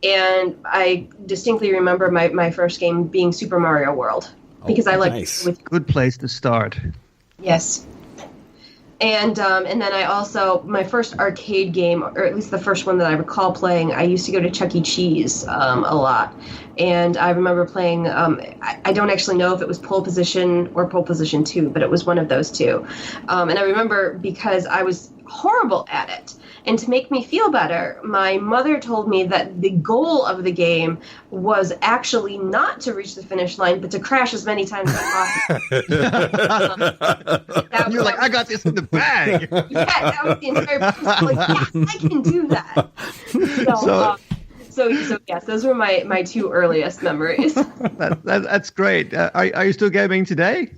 and I distinctly remember my first game being Super Mario World because I like nice. Good place to start. Yes. And then I also, my first arcade game, or at least the first one that I recall playing, I used to go to Chuck E. Cheese a lot. And I remember playing, I don't actually know if it was Pole Position or Pole Position 2, but it was one of those two. And I remember because I was horrible at it. And to make me feel better, my mother told me that the goal of the game was actually not to reach the finish line, but to crash as many times as possible. You're like, I got this in the bag. Yeah, that was the entire purpose. I was like, yes, I can do that. So yes, those were my 2 earliest memories. That's great. Are you still gaming today?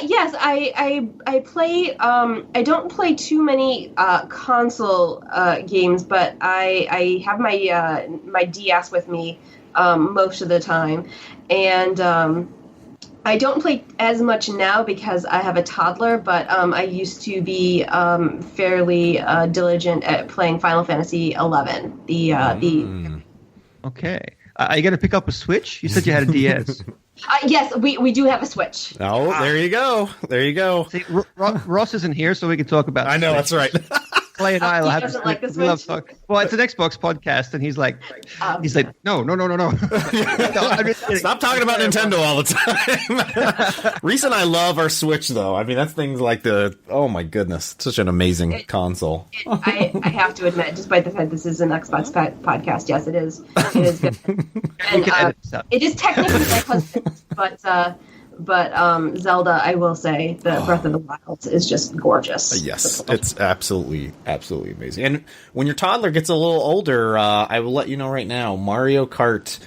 Yes, I play. I don't play too many console games, but I have my DS with me most of the time, and I don't play as much now because I have a toddler. But I used to be fairly diligent at playing Final Fantasy XI. Okay. Are you going to pick up a Switch? You said you had a DS. Yes, we do have a Switch. Oh, there you go. There you go. See, Ross isn't here, so we can talk about. I know, that's right. Clay and I will have. Doesn't like the we love Switch? talk. Well, it's an Xbox podcast, and he's like, no. Stop talking about Nintendo all the time. Rhys and I love our Switch, though. I mean, that's things like oh my goodness, it's such an amazing console. I have to admit, despite the fact this is an Xbox podcast, yes, it is. It is good. And it is technically my husband's, but Zelda, I will say, the Breath of the Wild is just gorgeous. Yes, it's absolutely amazing. And when your toddler gets a little older, I will let you know right now, Mario Kart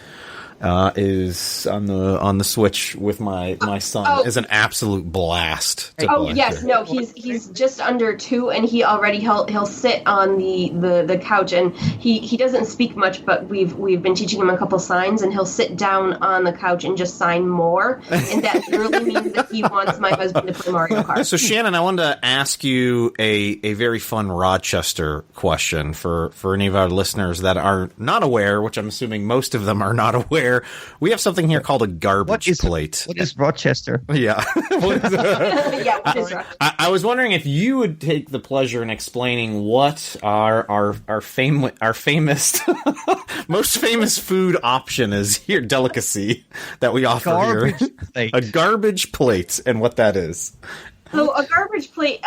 is on the Switch with my son is an absolute blast. Yes, no, he's just under 2, and he already he'll sit on the couch, and he doesn't speak much, but we've been teaching him a couple signs, and he'll sit down on the couch and just sign more, and that literally means that he wants my husband to play Mario Kart. So Shannon, I wanted to ask you a very fun Rochester question for any of our listeners that are not aware, which I'm assuming most of them are not aware. We have something here called a garbage plate. What is Rochester? Yeah. What is Rochester? I was wondering if you would take the pleasure in explaining what our famous most famous food option is here, delicacy that we offer here. A garbage plate, and what that is. So a garbage plate,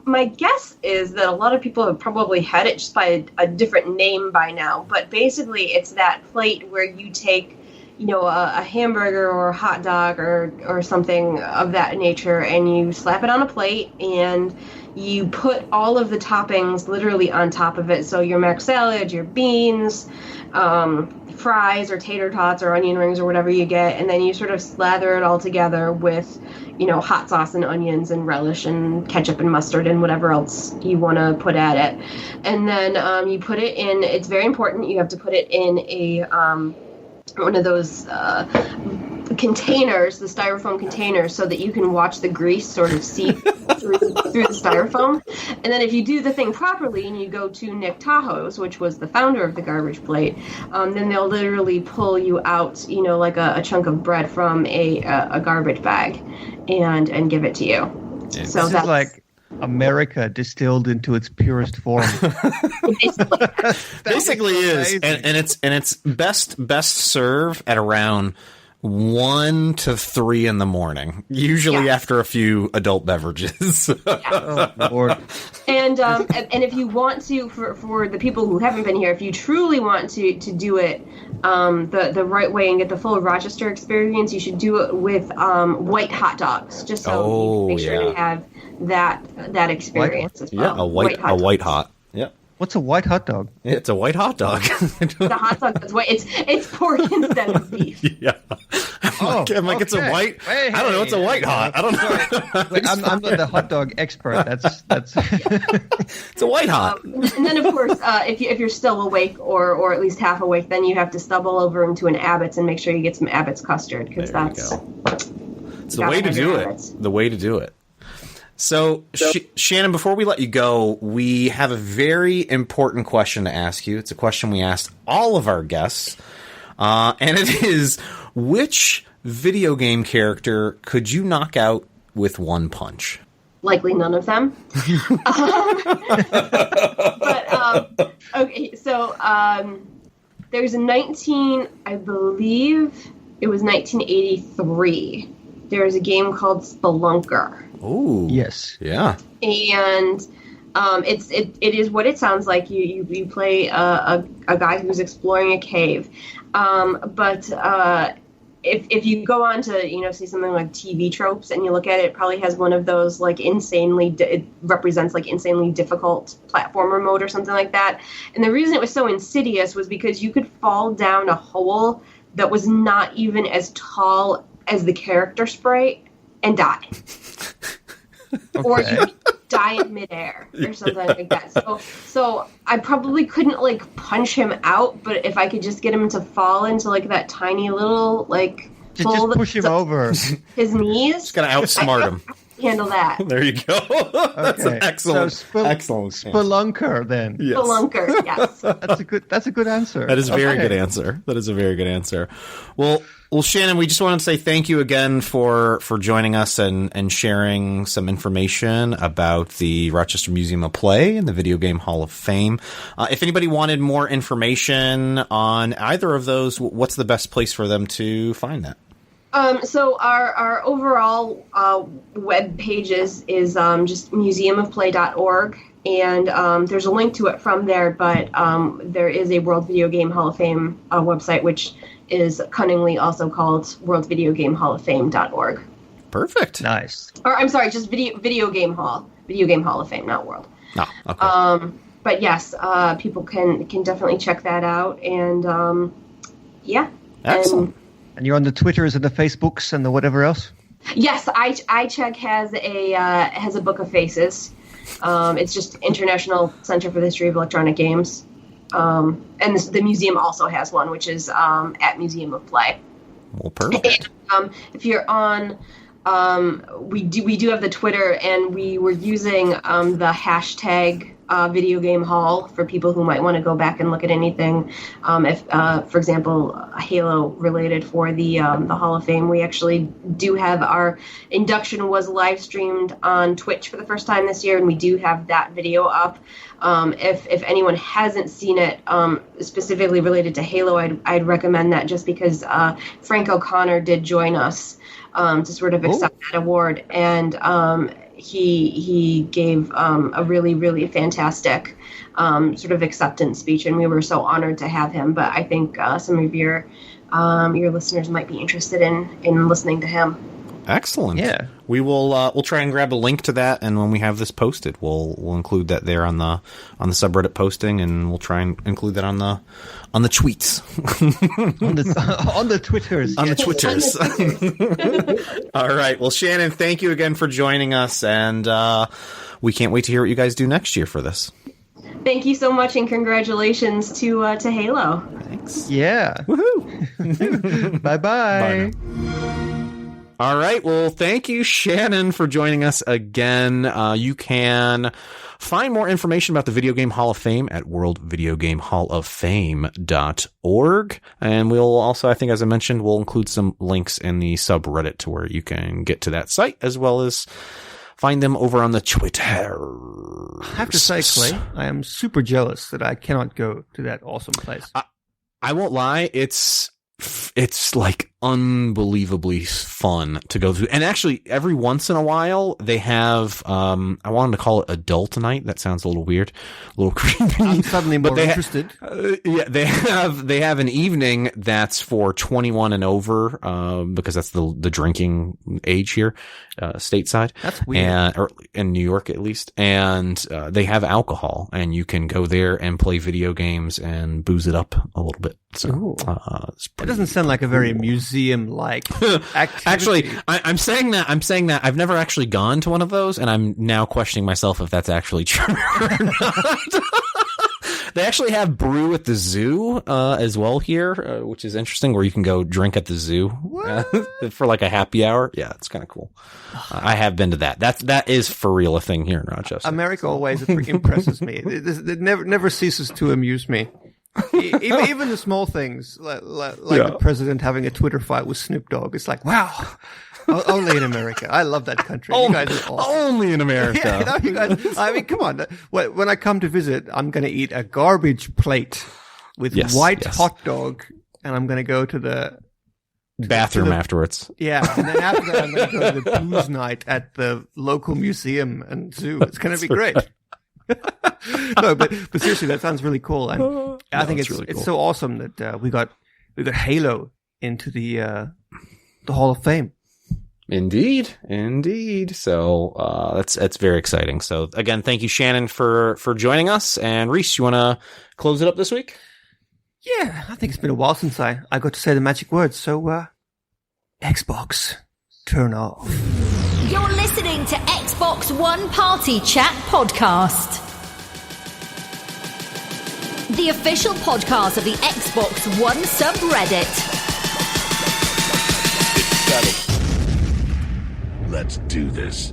my guess is that a lot of people have probably had it just by a different name by now. But basically, it's that plate where you take, a hamburger or a hot dog or something of that nature, and you slap it on a plate, and you put all of the toppings literally on top of it. So your mac salad, your beans, fries or tater tots or onion rings or whatever you get, and then you sort of slather it all together with hot sauce and onions and relish and ketchup and mustard and whatever else you want to put at it. And then you put it in, it's very important, you have to put it in a one of those containers, the styrofoam containers, so that you can watch the grease sort of seep through the styrofoam. And then if you do the thing properly and you go to Nick Tahoe's, which was the founder of the garbage plate, then they'll literally pull you out, like a chunk of bread from a garbage bag and give it to you. So that's like America distilled into its purest form. Basically is, and it's best served at around 1 to 3 in the morning, usually after a few adult beverages. Oh, Lord. And if you want to, for the people who haven't been here, if you truly want to do it the right way and get the full Rochester experience, you should do it with white hot dogs, just so you make sure to have that experience as well. Yeah, a white hot. Yeah. What's a white hot dog? It's a white hot dog. The hot dog that's white. It's pork instead of beef. Yeah. I'm like, it's a white. Hey, I don't know. It's a white hot. I don't know. Wait, I'm not the hot dog expert. That's. It's a white hot. And then, of course, if you're still awake or at least half awake, then you have to stumble over into an Abbott's and make sure you get some Abbott's custard, because that's. It's the way to do it. The way to do it. So, Shannon, before we let you go, we have a very important question to ask you. It's a question we asked all of our guests, and it is, which video game character could you knock out with one punch? Likely none of them. Okay, so there's I believe it was 1983. There was a game called Spelunker. Oh yes, yeah, and it is what it sounds like. You play a guy who's exploring a cave, but if you go on to see something like TV tropes and you look at it, it probably has one of those like it represents like insanely difficult platformer mode or something like that. And the reason it was so insidious was because you could fall down a hole that was not even as tall as the character sprite and die. Okay. Or you could die in midair or something like that. So I probably couldn't like punch him out, but if I could just get him to fall into like that tiny little like just push him over his knees. Just gotta outsmart him. Handle that. There you go. That's an excellent, excellent Spelunker. Then yes. Spelunker. Yes. That's a good answer. That is a very good answer. That is a very good answer. Well, Shannon, we just wanted to say thank you again for joining us and sharing some information about the Rochester Museum of Play and the Video Game Hall of Fame. If anybody wanted more information on either of those, what's the best place for them to find that? So our overall web page is just museumofplay.org, and there's a link to it from there, but there is a World Video Game Hall of Fame website, which is cunningly also called worldvideogamehalloffame.org. Perfect. Nice. Or I'm sorry, just Video Game Hall of Fame, not World. Oh, okay. But yes, people can definitely check that out, and yeah. Excellent. And you're on the Twitters and the Facebooks and the whatever else? Yes, iCheck has a book of faces. It's just International Center for the History of Electronic Games. And the museum also has one, which is at Museum of Play. Well, perfect. And, if you're on, we do have the Twitter, and we were using the hashtag Video Game Hall for people who might want to go back and look at anything. If, for example, Halo related for the Hall of Fame, we actually do have our induction was live streamed on Twitch for the first time this year, and we do have that video up. If anyone hasn't seen it, specifically related to Halo, I'd recommend that, just because Frank O'Connor did join us to sort of accept that award, and he gave a really, really fantastic sort of acceptance speech, and we were so honored to have him. But I think some of your listeners might be interested in listening to him. Excellent. Yeah. We will we'll try and grab a link to that, and when we have this posted, we'll include that there on the subreddit posting, and we'll try and include that on the tweets. on the Twitters. On the Twitters. All right. Well, Shannon, thank you again for joining us, and we can't wait to hear what you guys do next year for this. Thank you so much, and congratulations to Halo. Thanks. Yeah. Woohoo. Bye-bye. Bye now. All right. Well, thank you, Shannon, for joining us again. You can find more information about the Video Game Hall of Fame at worldvideogamehalloffame.org. And we'll also, I think, as I mentioned, we'll include some links in the subreddit to where you can get to that site, as well as find them over on the Twitter. I have to say, Clay, I am super jealous that I cannot go to that awesome place. I won't lie, it's like unbelievably fun to go through. And actually, every once in a while, they have, I wanted to call it adult night. That sounds a little weird, a little creepy. I'm suddenly more interested. Yeah, they have an evening that's for 21 and over, because that's the drinking age here, stateside. That's weird. Or in New York, at least. And, they have alcohol, and you can go there and play video games and booze it up a little bit. So, it doesn't sound like a very museum-like activity. Actually, I'm saying that I've never actually gone to one of those, and I'm now questioning myself if that's actually true or not. They actually have brew at the zoo as well here, which is interesting, where you can go drink at the zoo for like a happy hour. Yeah, it's kind of cool. I have been to that. That is for real a thing here in Rochester. America always impresses me. It never ceases to amuse me. Even the small things, like the president having a Twitter fight with Snoop Dogg. It's like, wow, only in America. I love that country. You guys are awesome. Only in America. Yeah, you guys, I mean, come on. When I come to visit, I'm going to eat a garbage plate with white hot dog, and I'm going to go to the bathroom afterwards. Yeah, and then after that, I'm going to go to the booze night at the local museum and zoo. It's going to be great. No, but seriously, that sounds really cool, and I think it's really cool. It's so awesome that we got Halo into the Hall of Fame. Indeed. So that's very exciting. So again, thank you, Shannon, for joining us. And Rhys, you want to close it up this week? Yeah, I think it's been a while since I got to say the magic words. So Xbox, turn off. You're listening to Xbox One Party Chat Podcast, the official podcast of the Xbox One subreddit. It's settled. Let's do this.